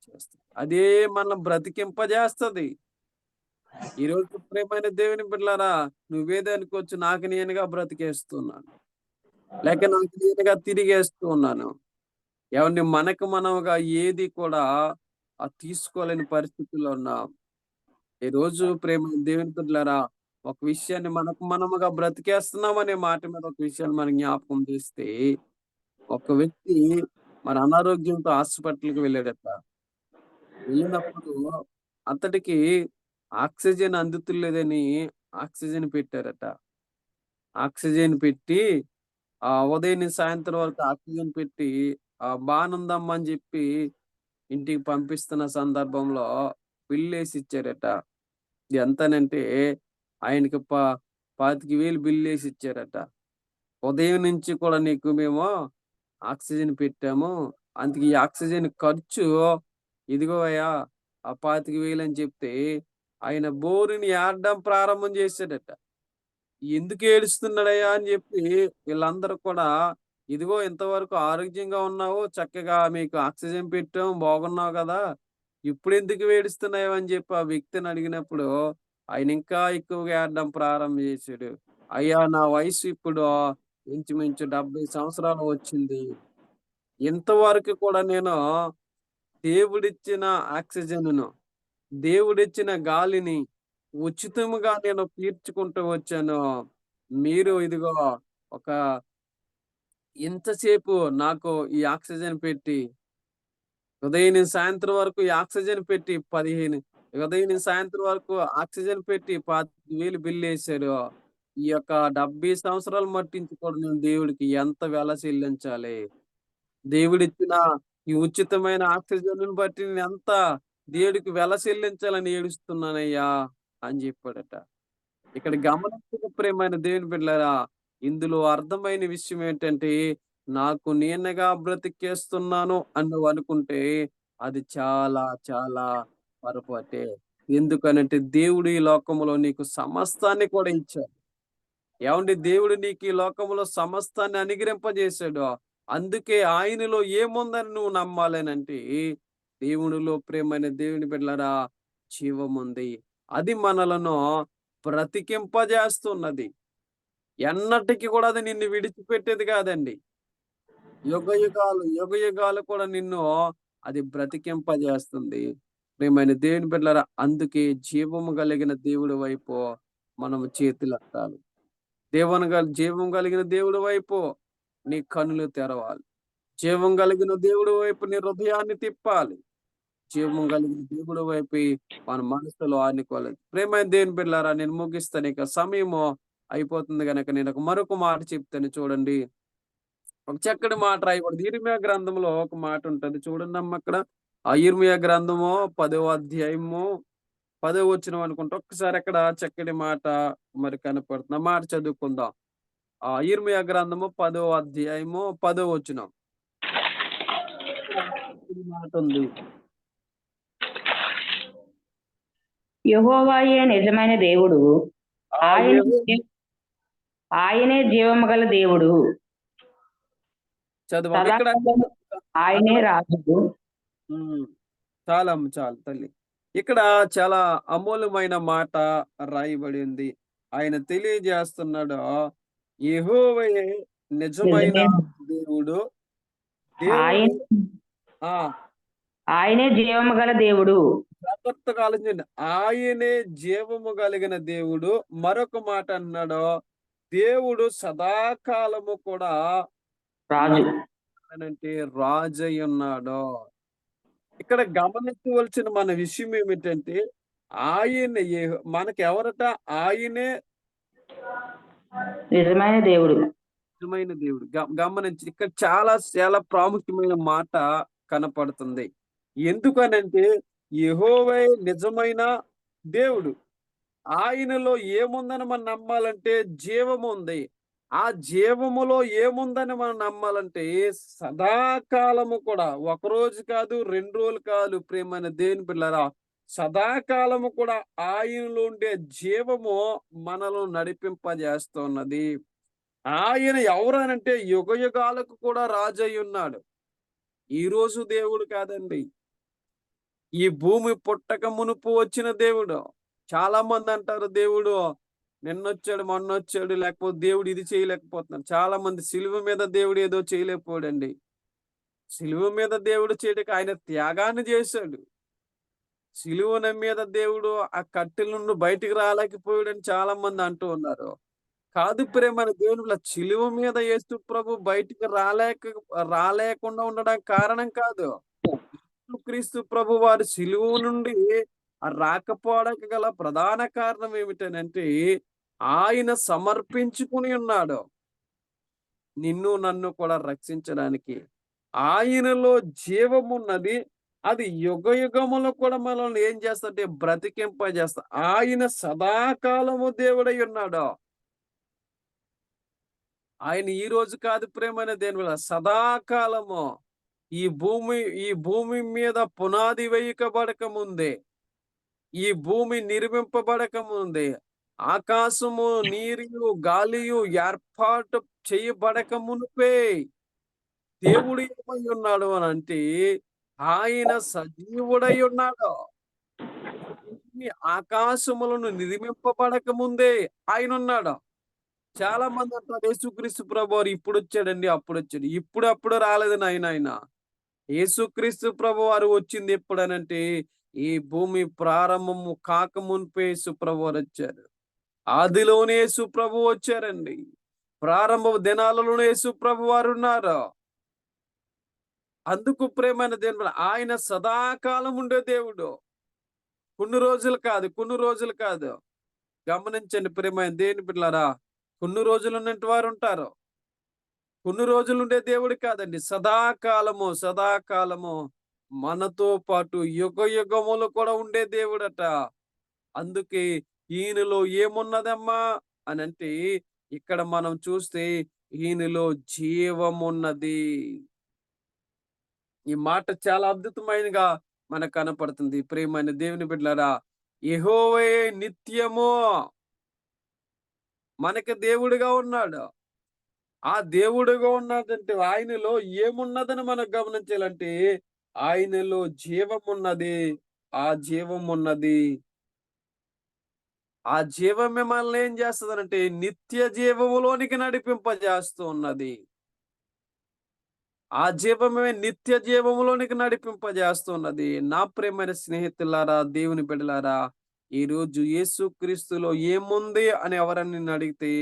చేస్తుంది. అదే మనం బ్రతికింపజేస్తది. ఈ రోజు ప్రేమైన దేవుని బిడ్డలారా నువ్వేదనుకోవచ్చు, నాకు నేనుగా బ్రతికేస్తున్నాను లేక నాకు నేనుగా తిరిగేస్తూ ఉన్నాను. ఏమండి, మనకు మనముగా ఏది కూడా తీసుకోలేని పరిస్థితుల్లో ఉన్నాం. ఈ రోజు ప్రేమ దేవుని బిడ్డలారా ఒక విషయాన్ని మనకు మనముగా బ్రతికేస్తున్నాం అనే మాట మీద ఒక విషయాన్ని మనం జ్ఞాపకం చేస్తే ఒక వ్యక్తి మన అనారోగ్యంతో హాస్పిటల్కి వెళ్ళాడట. వెళ్ళినప్పుడు అతడికి ఆక్సిజన్ అందుతులేదని ఆక్సిజన్ పెట్టారట. ఆక్సిజన్ పెట్టి ఉదయం నుంచి సాయంత్రం వరకు ఆక్సిజన్ పెట్టి బానుందమ్మా అని చెప్పి ఇంటికి పంపిస్తున్న సందర్భంలో బిల్లేసి ఇచ్చారట. ఇది ఎంతనంటే ఆయనకి 25,000 బిల్లేసి ఇచ్చారట. ఉదయం నుంచి కూడా నీకు మేము ఆక్సిజన్ పెట్టాము, అందుకే ఈ ఆక్సిజన్ ఖర్చు ఇదిగో అయ్యా ఆ 25,000 అని చెప్తే ఆయన బోరుని ఏడడం ప్రారంభం చేశాడట. ఎందుకు ఏడుస్తున్నాడయ్యా అని చెప్పి వీళ్ళందరూ కూడా ఇదిగో ఇంతవరకు ఆరోగ్యంగా ఉన్నావు, చక్కగా మీకు ఆక్సిజన్ పెట్టాం, బాగున్నావు కదా, ఇప్పుడు ఎందుకు ఏడుస్తున్నావు అని చెప్పి ఆ వ్యక్తిని అడిగినప్పుడు ఆయన ఇంకా ఎక్కువగా ఏడడం ప్రారంభం చేశాడు. అయ్యా నా వయసు ఇప్పుడు ఇంచుమించు 70 సంవత్సరాలు వచ్చింది. ఇంతవరకు కూడా నేను దేవుడిచ్చిన ఆక్సిజన్‌ను, దేవుడిచ్చిన గాలిని ఉచితముగా నేను పీల్చుకుంటూ వచ్చాను. మీరు ఇదిగో ఒక ఇంతసేపు నాకు ఈ ఆక్సిజన్ పెట్టి ఉదయం నుంచి సాయంత్రం వరకు ఈ ఆక్సిజన్ పెట్టి ఉదయం నుంచి సాయంత్రం వరకు ఆక్సిజన్ పెట్టి 25,000 బిల్లేశారు. ఈ యొక్క 70 సంవత్సరాలు మట్టించి కూడా నేను దేవుడికి ఎంత వెల చెల్లించాలి? దేవుడిచ్చిన ఈ ఉచితమైన ఆక్సిజన్‌ని బట్టి నేనెంత దేవుడికి వెల చెల్లించాలని ఏడుస్తున్నానయ్యా అని చెప్పాడట. ఇక్కడ గమనించిన ప్రియమైన దేవుని బిడ్డలారా, ఇందులో అర్థమైన విషయం ఏంటంటే, నాకు నేనుగా బ్రతికేస్తున్నాను అని నువ్వు అనుకుంటే అది చాలా చాలా పొరపాటే. ఎందుకనంటే దేవుడు ఈ లోకంలో నీకు సమస్తాన్ని కూడా ఇచ్చాడు. ఏవండీ, దేవుడు నీకు ఈ లోకంలో సమస్తాన్ని అనుగ్రహింపజేశాడు. అందుకే ఆయనలో ఏముందని నువ్వు నమ్మాలనంటే, దేవునిలో ప్రేమైన దేవుని బిడ్డలారా జీవముంది. అది మనలను బ్రతికింపజేస్తున్నది. ఎన్నటికి కూడా అది నిన్ను విడిచిపెట్టేది కాదండి. యుగయుగాలు కూడా నిన్ను అది బ్రతికింపజేస్తుంది. ప్రియమైన దేవుని బిడ్డలారా అందుకే జీవము కలిగిన దేవుడి వైపు మనము చేతులెత్తాలి. జీవం కలిగిన దేవుడి వైపు నీ కన్నులు తెరవాలి. జీవం కలిగిన దేవుడి వైపు నీ హృదయాన్ని తిప్పాలి. జీవం కలిగిన దేవుడి వైపు మన మనసులో ఆనుకోవాలి. ప్రేమైన దేవుని బిడ్డలారా నేను ముగిస్తాను. ఇక సమయము అయిపోతుంది గనక నేను మరొక మాట చెప్తాను చూడండి. ఒక చక్కటి మాట రాయకూడదు. యిర్మీయా గ్రంథంలో ఒక మాట ఉంటది చూడండమ్మా అక్కడ. ఆ యిర్మీయా గ్రంథము 10వ అధ్యాయము 10వ వచనం అనుకుంటా. ఒక్కసారి అక్కడ చక్కటి మాట మరి కనపడుతుంది. ఆ మాట చదువుకుందాం. యిర్మీయా గ్రంథము 10వ అధ్యాయము 10వ వచనం. మాట ఉంది. యెహోవాయే నిజమైన దేవుడు. ఆ ఆయన యెహో ఆయనే జీవము గల దేవుడు. చదవండి. ఇక్కడ సదాకాలం ఆయనే అక్కడ రాజు. హ్మ్. చాలమ్మ చాలు తల్లి. ఇక్కడ చాలా అమూల్యమైన మాట రాయబడి ఉంది. ఆయన తెలియజేస్తున్నాడు. యెహోవాయే నిజమైన నిజమైన దేవుడు. దేవుడు ఆయన ఆ! ఆయనే జీవము గల దేవుడు. జాగ్రత్తగా ఆలోచించండి. ఆయనే జీవము కలిగిన దేవుడు. మరొక మాట అన్నాడు. దేవుడు సదాకాలము కూడా రాజు. అనంటే రాజయ్యున్నాడు. ఇక్కడ గమనించవలసిన మన విషయం ఏమిటంటే, ఆయన మనకెవరట? ఆయనే నిజమైన దేవుడు. నిజమైన దేవుడు. గమనించి ఇక్కడ చాలా చాలా ప్రాముఖ్యమైన మాట కనపడుతుంది. ఎందుకనంటే, యెహోవా నిజమైన దేవుడు. ఆయనలో ఏముందని మనం నమ్మాలంటే జీవముంది. ఆ జీవములో ఏముందని మనం నమ్మాలంటే సదాకాలము కూడా ఒకరోజు కాదు, 2 రోజులు కాదు ప్రియమైన దేవుని బిడ్డలారా. సదాకాలము కూడా ఆయనలో ఉండే జీవము మనలో నడిపింపజేస్తున్నది. ఆయన ఎవరనంటే యుగయుగాలకు కూడా రాజయ్యున్నాడు. ఈరోజు దేవుడు కాదండి. ఈ భూమి పుట్టక మునుపు వచ్చిన దేవుడు. చాలా మంది అంటారు దేవుడు నిన్నొచ్చాడు, మొన్నొచ్చాడు, లేకపోతే దేవుడు ఇది చేయలేకపోతున్నాడు. చాలా మంది సిలువ మీద దేవుడు ఏదో చేయలేకపోయాడండి. సిలువ మీద దేవుడు చేయడానికి ఆయన త్యాగాన్ని చేశాడు. సిలువన మీద దేవుడు ఆ కట్టెల నుండి బయటికి రాలేకపోయాడని చాలా మంది అంటూ ఉన్నారు. కాదు ప్రేమైన దేవుని సిలువ మీద యేసు ప్రభు బయటికి రాలేకుండా ఉండడానికి కారణం కాదు. క్రీస్తు ప్రభు వారి సిలువ నుండి రాకపోవడానికి గల ప్రధాన కారణం ఏమిటనంటే ఆయన సమర్పించుకుని ఉన్నాడు నిన్ను నన్ను కూడా రక్షించడానికి. ఆయనలో జీవమున్నది. అది యుగయుగములో కూడా మనల్ని ఏం చేస్తాడంటే బ్రతికింపజేస్తా. ఆయన సదాకాలము దేవుడై ఉన్నాడు. ఆయన ఈ రోజు కాదు ప్రేమైన దేవుని సదాకాలము ఈ భూమి మీద పునాది వేయకబడక ముందే, ఈ భూమి నిర్మింపబడక ముందే, ఆకాశము, నీరు, గాలియు ఏర్పాటు చేయబడక మునుపే దేవుడు ఏమై ఉన్నాడు అనంటే ఆయన సజీవుడై ఉన్నాడు. ఈ ఆకాశములను నిర్మింపబడక ముందే ఆయనున్నాడు. చాలా మంది అంటారు యేసుక్రీస్తు ప్రభువారు ఇప్పుడొచ్చాడండి, అప్పుడొచ్చాడు. అప్పుడు రాలేదు నాయన. యేసుక్రీస్తు ప్రభువారు వచ్చింది ఎప్పుడనంటే, ఈ భూమి ప్రారంభము కాకమునుపే యేసు ప్రభువారొచ్చారు. ఆదిలోనే యేసు ప్రభువు వచ్చారండి. ప్రారంభ దినాలలోనే యేసు ప్రభువారున్నారు. అందుకు ప్రియమైన దేవుడు ఆయన సదాకాలం ఉండే దేవుడు. కొన్ని రోజులు కాదు. గమనించండి ప్రియమైన దేవుని బిడ్డలారా. కొన్ని రోజులు ఉన్నంటి వారుంటారు. కొన్ని రోజులుండే దేవుడు కాదండి. సదాకాలము మనతో పాటు యుగయుగములు కూడా ఉండే దేవుడట. అందుకే ఈయనలో ఏమున్నదమ్మా అనంటే ఇక్కడ మనం చూస్తే ఈయనలో జీవమున్నది. ఈ మాట చాలా అద్భుతమైనగా మనకు కనపడుతుంది. ప్రియమైన దేవుని బిడ్డలారా, యెహోవాయే నిత్యము మనకి దేవుడుగా ఉన్నాడు. ఆ దేవుడుగా ఉన్నాడంటే ఆయనలో ఏమున్నదని మనం గమనించాలంటే ఆయనలో జీవమున్నది. ఆ జీవమున్నది. ఆ జీవం మిమ్మల్ని ఏం చేస్తదనంటే నిత్య జీవములోనికి నడిపింపజేస్తూ ఉన్నది. ఆ జీవమే నిత్య జీవములోనికి నడిపింపజేస్తున్నది. నా ప్రియమైన స్నేహితులారా, దేవుని బిడ్డలారా, ఈరోజు యేసుక్రీస్తులో ఏముంది అని ఎవరన్నా నిన్నడిగితే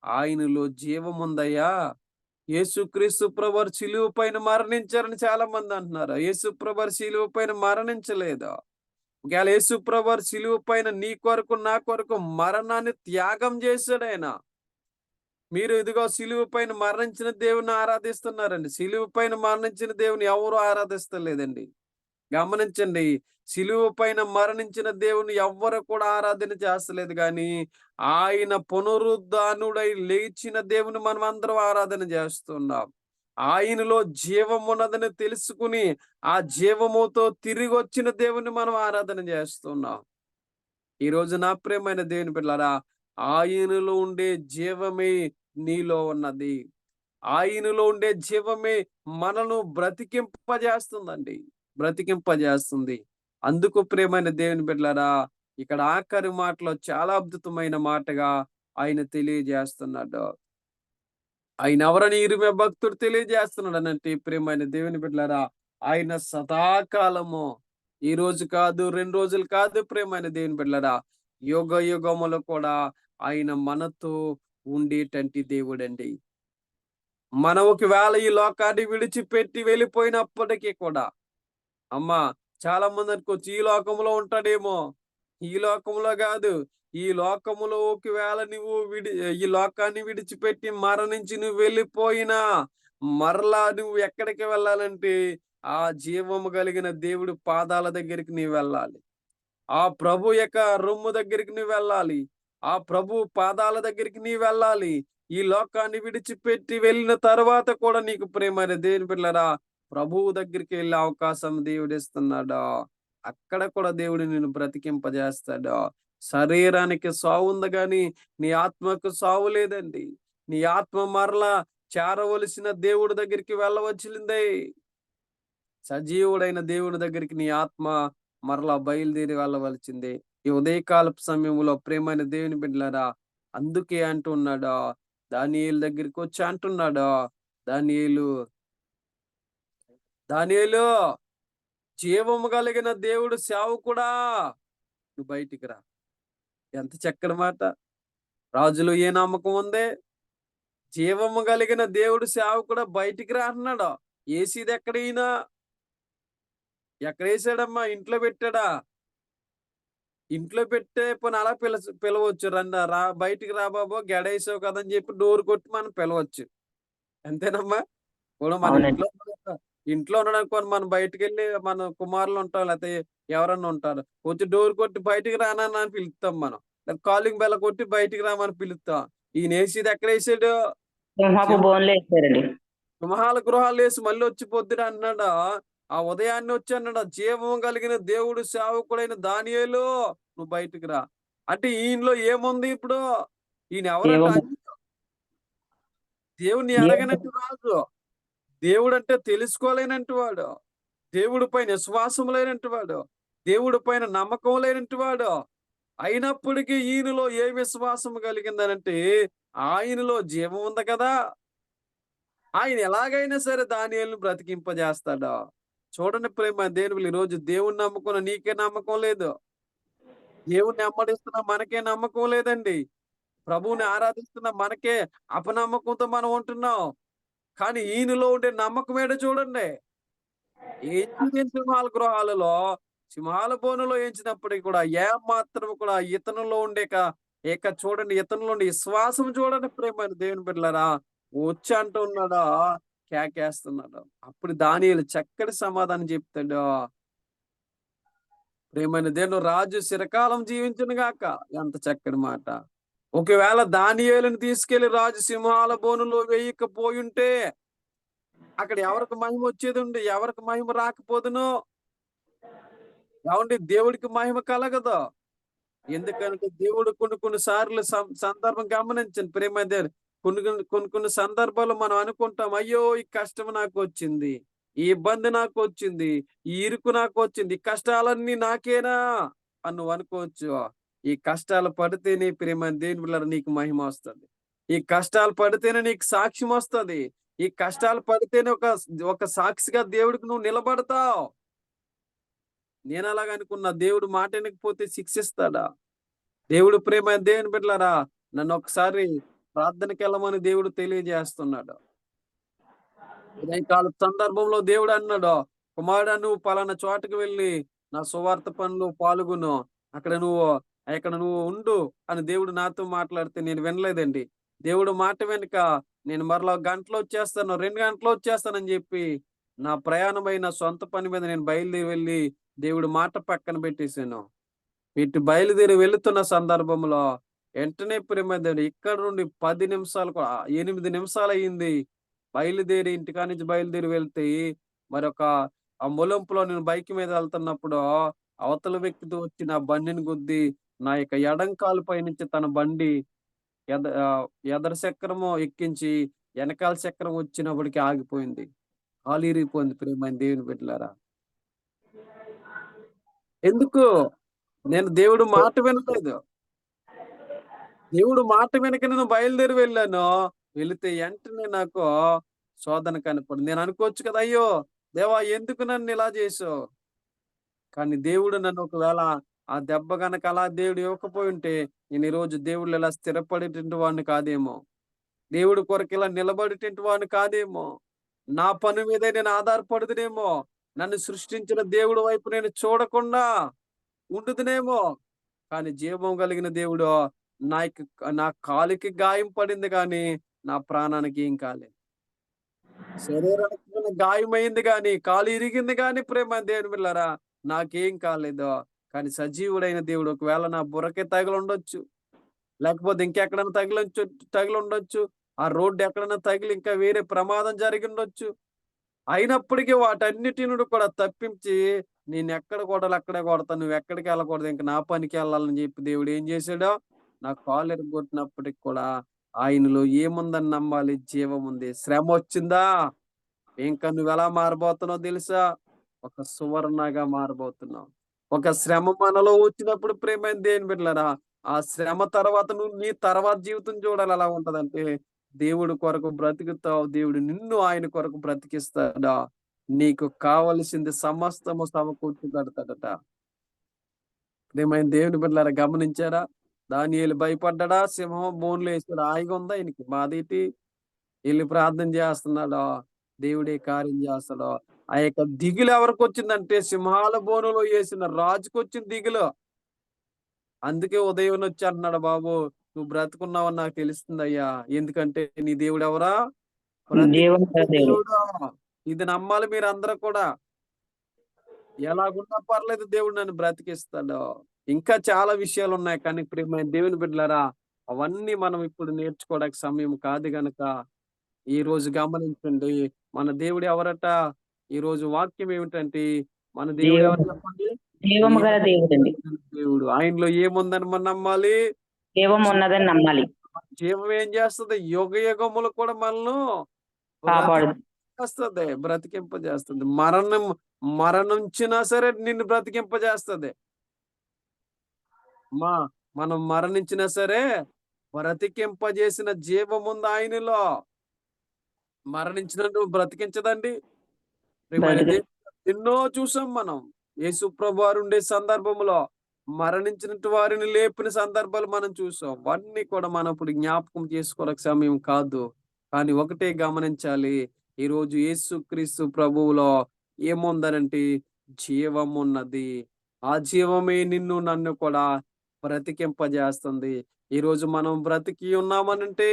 ఆయనలో జీవముందయ్యా. యేసుక్రీస్తు ప్రభువారు సిలువ పైన మరణించారని చాలా మంది అంటున్నారు. యేసు ప్రభువారు సిలువ పైన మరణించలేదు. ఒకవేళ యేసు ప్రభువారు సిలువ పైన నీ కొరకు, నా కొరకు మరణాన్ని త్యాగం చేశాడాయన. మీరు ఇదిగో సిలువ పైన మరణించిన దేవుని ఆరాధిస్తున్నారండి. సిలువ పైన మరణించిన దేవుని ఎవరు ఆరాధిస్తలేదండి. గమనించండి. సిలువ పైన మరణించిన దేవుని ఎవ్వరు కూడా ఆరాధన చేస్తలేదు గాని, ఆయన పునరుద్ధానుడై లేచిన దేవుని మనం అందరం ఆరాధన చేస్తున్నాం. ఆయనలో జీవం ఉన్నదని తెలుసుకుని, ఆ జీవముతో తిరిగొచ్చిన దేవుని మనం ఆరాధన చేస్తున్నాం. ఈ రోజు నా ప్రియమైన దేవుని బిడ్డలారా, ఆయనలో ఉండే జీవమే నీలో ఉన్నది. ఆయనలో ఉండే జీవమే మనను బ్రతికింపజేస్తుందండి. బ్రతికింపజేస్తుంది. అందుకు ప్రియమైన దేవుని బిడ్డలారా, ఇక్కడ ఆఖరి మాటలో చాలా అద్భుతమైన మాటగా ఆయన తెలియజేస్తున్నాడు. ఆయన ఎవరని ఇరిమియా భక్తుడు తెలియజేస్తున్నాడనంటే ప్రియమైన దేవుని బిడ్డలారా, ఆయన సదాకాలము ఈ రోజు కాదు, 2 రోజులు కాదు ప్రియమైన దేవుని బిడ్డలారా, యుగ యుగములు కూడా ఆయన మనతో ఉండేటంటి దేవుడండి. మనం ఒకవేళ ఈ లోకాన్ని విడిచిపెట్టి వెళ్ళిపోయినప్పటికీ కూడా అమ్మా చాలా మంది అనుకోవచ్చు ఈ లోకంలో ఉంటాడేమో, ఈ లోకంలో కాదు, ఈ లోకములో ఒకవేళ నువ్వు ఈ లోకాన్ని విడిచిపెట్టి మరణించి నువ్వు వెళ్ళిపోయినా మరలా నువ్వు ఎక్కడికి వెళ్ళాలంటే ఆ జీవము కలిగిన దేవుడి పాదాల దగ్గరికి నీవు వెళ్ళాలి. ఆ ప్రభు యొక్క రొమ్ము దగ్గరికి నువ్వు వెళ్ళాలి. ఆ ప్రభు పాదాల దగ్గరికి నీవు వెళ్ళాలి. ఈ లోకాన్ని విడిచిపెట్టి వెళ్ళిన తర్వాత కూడా నీకు ప్రేమైన దేవుని పిల్లరా ప్రభువు దగ్గరికి వెళ్ళే అవకాశం దేవుడిస్తున్నాడు. అక్కడ కూడా దేవుడు నిన్ను బ్రతికింపజేస్తాడు. శరీరానికి సావు ఉంది గాని నీ ఆత్మకు సావు లేదండి. నీ ఆత్మ మరలా చేరవలసిన దేవుడి దగ్గరికి వెళ్ళవలసిందే. సజీవుడైన దేవుడి దగ్గరికి నీ ఆత్మ మరలా బయలుదేరి వెళ్ళవలసిందే. ఈ ఉదయకాలపు సమయంలో ప్రేమైన దేవుని బిడ్డలారా, అందుకే అంటున్నాడు, దానియేలు దగ్గరికి వచ్చి అంటున్నాడు, దానియేలు దానియేలు జీవము కలిగిన దేవుడు సేవకుడా నువ్వు బయటికి రా. ఎంత చక్కని మాట. రాజులు ఏ నమ్మకం ఉంది? జీవము కలిగిన దేవుడు సేవకుడా బయటికి రా అన్నాడు. ఏసీది ఎక్కడ ఈయన? ఎక్కడ వేసాడమ్మా? ఇంట్లో పెట్టాడా? ఇంట్లో పెట్టే పోనీ అలా పిలవచ్చు. రా బయటికి రా బాబు, గెడేసావు కదని చెప్పి డోర్ కొట్టి మనం పిలవచ్చు. అంతేనమ్మా? ఇప్పుడు మన అవునండి. ఇంట్లో ఉన్నాడనుకోని మనం బయటకెళ్ళి మన కుమారులు ఉంటాం, లేకపోతే ఎవరన్నా ఉంటారు. వచ్చి డోర్ కొట్టి బయటికి రానన్నా అని పిలుస్తాం మనం. కాలింగ్ బెల్ల కొట్టి బయటికి రామని పిలుస్తాం. ఈయన వేసేది ఎక్కడ వేసాడు? సింహపు బోన్లో వేసారండి. సింహాల గృహాలు వేసి మళ్ళీ వచ్చి పొద్దున అన్నాడు, ఆ ఉదయాన్నే వచ్చి అన్నాడు, జీవం కలిగిన దేవుడు సేవకుడైన దానియేలు నువ్వు బయటికి రా. అంటే ఈయనలో ఏముంది ఇప్పుడు? ఈయన ఎవరంటే జీవము దేవుణ్ణి జీవము ఎరగనట్టు రాజు. దేవుడు అంటే తెలుసుకోలేనట్టు వాడు. దేవుడి పైన విశ్వాసం లేనట్టు వాడు. దేవుడి పైన నమ్మకం లేనట్టు వాడు. అయినప్పటికీ ఈయనలో ఏ విశ్వాసం కలిగిందనంటే ఆయనలో జీవం ఉంది కదా. ఆయన ఎలాగైనా సరే దానియేలును బ్రతికింపజేస్తాడు. చూడండి ప్రేమ దేవుని ఈ రోజు దేవుణ్ణి నమ్ముకున్న నీకే నమ్మకం లేదు. దేవుణ్ణి వెంబడిస్తున్న మనకే నమ్మకం లేదండి. ప్రభువుని ఆరాధిస్తున్న మనకే అపనమ్మకంతో మనం ఉంటున్నాం. కానీ ఈయనలో ఉండే నమ్మకం ఏంటో చూడండి. ఎంచిన సింహాల గృహాలలో సింహాల బోనులో ఎంచినప్పటికీ కూడా ఏమాత్రం కూడా ఇతనులో ఉండే చూడండి, ఇతనులో ఉండే విశ్వాసం చూడండి ప్రేమైన దేవుని బిడ్డలారా. వచ్చి అంటున్నాడా, కేకేస్తున్నాడు. అప్పుడు దానియేలు చక్కటి సమాధానం చెప్తాడు. ప్రేమైన దేవుడు రాజు చిరకాలం జీవించును గాక. ఎంత చక్కటి మాట. ఒకవేళ దానియేలుని తీసుకెళ్లి రాజు సింహాల బోనులో వేయకపోయుంటే అక్కడ ఎవరికి మహిమ వచ్చేదండి? ఎవరికి మహిమ రాకపోదును? ఏమండి దేవుడికి మహిమ కలగదు. ఎందుకంటే దేవుడు కొన్ని కొన్ని సార్లు సందర్భం గమనించండి ప్రేమ దేవుడు. కొన్ని కొన్ని సందర్భాల్లో మనం అనుకుంటాం, అయ్యో ఈ కష్టం నాకు వచ్చింది, ఈ ఇబ్బంది నాకు వచ్చింది, ఈ ఇరుకు నాకు వచ్చింది, ఈ కష్టాలన్నీ నాకేనా అని నువ్వు అనుకోవచ్చు. ఈ కష్టాలు పడితేనే ప్రేమ దేవుని బిడ్డలారా నీకు మహిమ వస్తుంది. ఈ కష్టాలు పడితేనే నీకు సాక్ష్యం వస్తుంది. ఈ కష్టాలు పడితేనే ఒక సాక్షిగా దేవుడికి నువ్వు నిలబడతావు. నేను అలాగ అనుకున్నా, దేవుడు మాట వినకపోతే శిక్షిస్తాడా? దేవుడు ప్రేమ దేవుని బిడ్డలారా నన్ను ఒకసారి ప్రార్థనకి వెళ్ళమని దేవుడు తెలియజేస్తున్నాడు. ఉదయకాల సందర్భంలో దేవుడు అన్నాడు, కుమారుడా నువ్వు పలానా చోటకి వెళ్ళి నా సువార్త పనిలో పాల్గొను, అక్కడ నువ్వు ఉండు అని దేవుడు నాతో మాట్లాడితే నేను వినలేదండి. దేవుడు మాట వెనుక నేను మరలా గంటలో వచ్చేస్తాను, 2 గంటలో వచ్చేస్తానని చెప్పి నా ప్రయాణమైన సొంత పని మీద నేను బయలుదేరి వెళ్ళి దేవుడు మాట పక్కన పెట్టేశాను. ఇటు బయలుదేరి వెళుతున్న సందర్భంలో వెంటనే ప్రేమ దేవుడు ఇక్కడ నుండి 10 నిమిషాలు 8 నిమిషాలు అయ్యింది. బయలుదేరి ఇంటికా నుంచి బయలుదేరి వెళ్తే మరొక ఆ ములంపులో నేను బైక్ మీద వెళ్తున్నప్పుడు అవతల వ్యక్తితో వచ్చి నా బండిని గుద్ది నా యొక్క ఎడం కాలు పైనుంచి తన బండి ఎదర చక్రము ఎక్కించి వెనకాల చక్రం వచ్చినప్పటికి ఆగిపోయింది. కాలు ఇరిగిపోయింది ప్రియమైన దేవుని బిడ్డలారా. ఎందుకు? నేను దేవుడు మాట వినలేదు. దేవుడు మాట వినక నేను బయలుదేరి వెళ్ళాను. వెళితే వెంటనే నాకు శోధన కనపడింది. నేను అనుకోవచ్చు కదా! అయ్యో! దేవా ఎందుకు నన్ను ఇలా చేసావు? కానీ దేవుడు నన్ను ఒకవేళ ఆ దెబ్బ గనక అలా దేవుడు ఇవ్వకపోయుంటే నేను ఈరోజు దేవుళ్ళు ఇలా స్థిరపడేటువంటి వాడిని కాదేమో. దేవుడి కొరకు ఇలా నిలబడేటువంటి వాడిని కాదేమో. నా పని మీదే నేను ఆధారపడుదునేమో. నన్ను సృష్టించిన దేవుడి వైపు నేను చూడకుండా ఉండుదునేమో. కానీ జీవం కలిగిన దేవుడు నా కాలుకి గాయం పడింది గానీ, నా ప్రాణానికి ఏం కాలేదు. శరీరానికి ఏమైనా గాయమైంది గానీ, కాలు ఇరిగింది గానీ ప్రియమైన దేవుని బిడ్డలారా నాకేం కాలేదు. కానీ సజీవుడైన దేవుడు ఒకవేళ నా బుర్రకి తగిలుండొచ్చు. లేకపోతే ఇంకెక్కడైనా తగిలుండొచ్చు. ఆ రోడ్డు ఎక్కడైనా తగిలి ఇంకా వేరే ప్రమాదం జరిగుండొచ్చు. అయినప్పటికీ వాటన్నిటి నుండి కూడా తప్పించి నేనెక్కడ కొట్టాలో అక్కడే కొడతాను. నువ్వెక్కడికి వెళ్ళకూడదు. ఇంక నా పనికెళ్ళాలని చెప్పి దేవుడు ఏం చేశాడు? నా కాలు ఇరగ్గొట్టినప్పటికి కూడా ఆయనలో ఏముందని నమ్మాలి? జీవముంది. శ్రమొచ్చిందా? ఇంకా నువ్వెలా మారబోతున్నావో తెలుసా? ఒక సువర్ణగా మారబోతున్నావు. ఒక శ్రమ మనలో వచ్చినప్పుడు ప్రియమైన దేవుని బిడ్డలారా, ఆ శ్రమ తర్వాత నువ్వు నీ తర్వాత జీవితం చూడాలి ఎలా ఉంటదంటే, దేవుడి కొరకు బ్రతుకుతావు. దేవుడు నిన్ను ఆయన కొరకు బ్రతికిస్తాడా. నీకు కావలసింది సమస్తము సమకూర్చి పెడతాడట. ప్రియమైన దేవుని బిడ్డలారా గమనించారా? దానియేలు భయపడ్డాడా? సింహం బోనులో ఏసాడు. హాయిగా ఉందా ఈయనకి బాధేటి? ఎళ్లి ప్రార్థన చేస్తున్నాడు. దేవుడే కార్యం చేస్తాడు. ఆ యొక్క దిగులు ఎవరికొచ్చిందంటే సింహాల బోనులో ఏసిన రాజుకొచ్చింది దిగులు. అందుకే ఉదయం వచ్చి అంటున్నాడు, బాబు నువ్వు బ్రతుకున్నావని నాకు తెలుస్తుందయ్యా. ఎందుకంటే నీ దేవుడు ఎవరా? జీవం గల బ్రతికే దేవుడు. దేవుడు. ఇది నమ్మాలి మీరందరూ కూడా. ఎలాగున్నా పర్లేదు దేవుడు నన్ను బ్రతికిస్తాడు. ఇంకా చాలా విషయాలున్నాయి. కానీ ప్రియమైన దేవుని బిడ్డలారా, అవన్నీ మనం ఇప్పుడు నేర్చుకోవడానికి సమయం కాదు గనక, ఈరోజు గమనించండి. మన దేవుడు ఎవరట? ఈరోజు వాక్యం ఏమిటంటే, మన దేవుడు ఎవరు జీవం చెప్పండి? జీవము గల దేవుడండి. దేవుడు. ఆయనలో ఏముందని మనం నమ్మాలి? జీవం ఉన్నదని నమ్మాలి. జీవం ఏం చేస్తది? యుగములు కూడా మనల్ని కాపాడు. బ్రతికింపజేస్తది. మరణించినా సరే నిన్ను బ్రతికింపజేస్తది. మా మనం మరణించినా సరే బ్రతికింపజేసిన జీవముంది ఆయనలో. మరణించినట్టు బ్రతికించదండి. ప్రియమైన బ్రతికి ఎన్నో చూసాం మనం. యేసు ప్రభువారు ఉండే సందర్భంలో మరణించినట్టు వారిని లేపిన సందర్భాలు మనం చూసాం. అవన్నీ కూడా మనం ఇప్పుడు జ్ఞాపకం చేసుకోవడానికి సమయం కాదు. కానీ ఒకటే గమనించాలి. ఈరోజు యేసుక్రీస్తు ప్రభువులో ఏముందనంటే జీవం ఉన్నది. ఆ జీవమే నిన్ను నన్ను కూడా బ్రతికింపజేస్తుంది. ఈరోజు మనం బ్రతికి ఉన్నామనంటే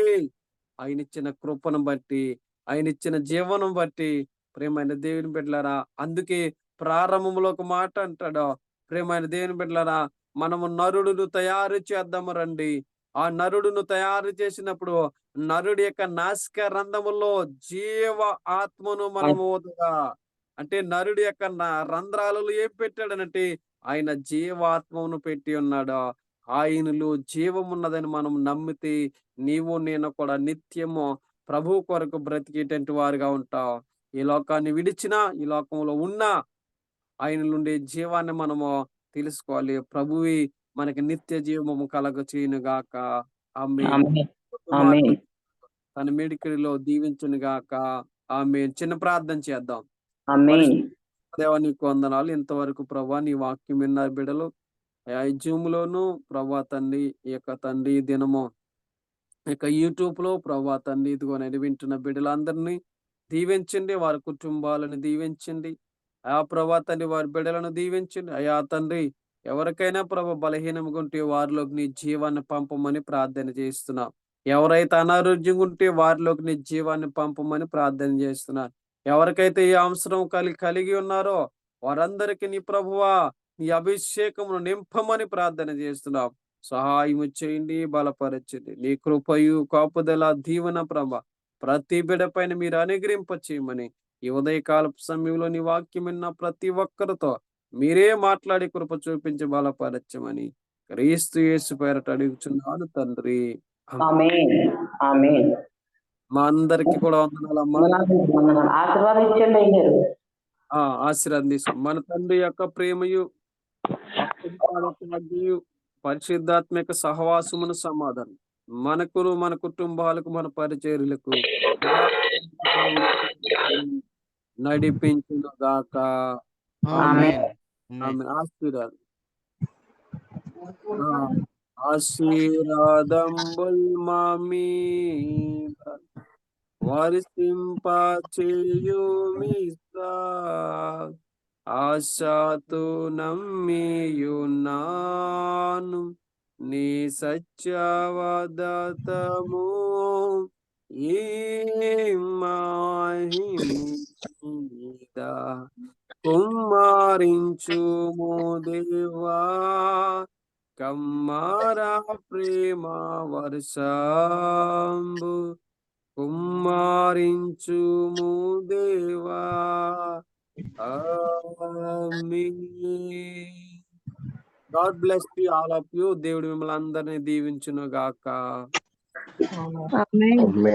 ఆయనిచ్చిన కృపను బట్టి, ఆయనిచ్చిన జీవనం బట్టి ప్రియమైన దేవుని బిడ్డలారా, అందుకే ప్రారంభంలో ఒక మాట అంటాడు. ప్రియమైన దేవుని బిడ్డలారా, మనము నరుడును తయారు చేద్దాము రండి. ఆ నరుడును తయారు చేసినప్పుడు నరుడి యొక్క నాసిక రంధ్రములో జీవ ఆత్మను మనము ఊదగా. అంటే నరుడి యొక్క రంధ్రాలలో ఏం పెట్టాడనంటే ఆయన జీవాత్మను పెట్టి ఉన్నాడు. ఆయనలో జీవమున్నదని మనం నమ్మితే నీవు నేను కూడా నిత్యము ప్రభువు కొరకు బ్రతికేటువంటి వారుగా ఉంటాం. ఈ లోకాన్ని విడిచినా, ఈ లోకంలో ఉన్నా ఆయన నుండి జీవాన్ని మనము తెలుసుకోవాలి. ప్రభువే మనకి నిత్య జీవము కలగచేయునుగాక. ఆమేన్. ఆమేన్. మాటలు ఆమేన్. తన మిడికిడిలో దీవించునుగాక. ఆమేన్. చిన్న ప్రార్థన చేద్దాం. ఆమేన్. దేవా నీకు వందనాలు. ఇంతవరకు ప్రభా నీ వాక్యం విన్న బిడ్డలు ఈ జూమ్‌లోను ప్రభా తండ్రి ఈ యొక్క తండ్రి ఈ దినము ఇక యూట్యూబ్‌లో ప్రభా తండ్రి ఇదిగోనండి వింటున్న బిడ్డలందరినీ దీవించండి. వారి కుటుంబాలను దీవించండి. ప్రభా తండ్రి వారి బిడ్డలను దీవించండి. అయా తండ్రి ఎవరికైనా ప్రభు బలహీనంగా ఉంటే వారిలోకి నీ జీవాన్ని పంపమని ప్రార్థన చేస్తున్నాం. ఎవరైతే అనారోగ్యంగా ఉంటే వారిలోకి నీ జీవాన్ని పంపమని ప్రార్థన చేస్తున్నాను. ఎవరికైతే ఈ అవసరం కలిగి ఉన్నారో వారందరికీ నీ ప్రభువా నీ అభిషేకమును నింపమని ప్రార్థన చేస్తున్నాం. సహాయము చేయండి, బలపరచండి. నీ కృపయు కాపుదల దీవెన ప్రభ ప్రతి బిడ్డ పైన మీరు అనుగ్రహింప చేయమని ఈ ఉదయకాలపు సమయంలో నీ వాక్యం విన్న ప్రతి ఒక్కరితో మీరే మాట్లాడి కృప చూపించి బలపరచమని క్రీస్తు యేసు పేరట అడుగుచున్నాను తండ్రి. ఆమేన్. ఆమేన్. ఆమేన్. మా అందరికి కూడా వందనాలమ్మా. వందనాలు. ఆశీర్వాదించండి అయ్యారు. ఆశీర్వాదం తీసుకో. మన తండ్రి యొక్క ప్రేమయు, ఆజ్ఞయు, పరిశుద్ధాత్మక సహవాసమును సమాధానం మనకును, మన కుటుంబాలకు, మన పరిచర్యలకు నడిపించును గాక. ఆమేన్. ఆమె ఆశీర్వాదం. ఆశీర్వాదంబుల్ మా మీద వర్షింపచేయుమిస్తా, ఆశతో నమ్మియున్నాను నీ సత్యవదతము ఈ మహిమీద కుమ్మరించుము దేవా, కమ్మారా ప్రేమ వర్షంబు కుమ్మరించుము దేవా. Amen. God bless you all of you. దేవుడు మిమ్మల్ని అందరినీ దీవించును గాక. ఆమేన్. Amen.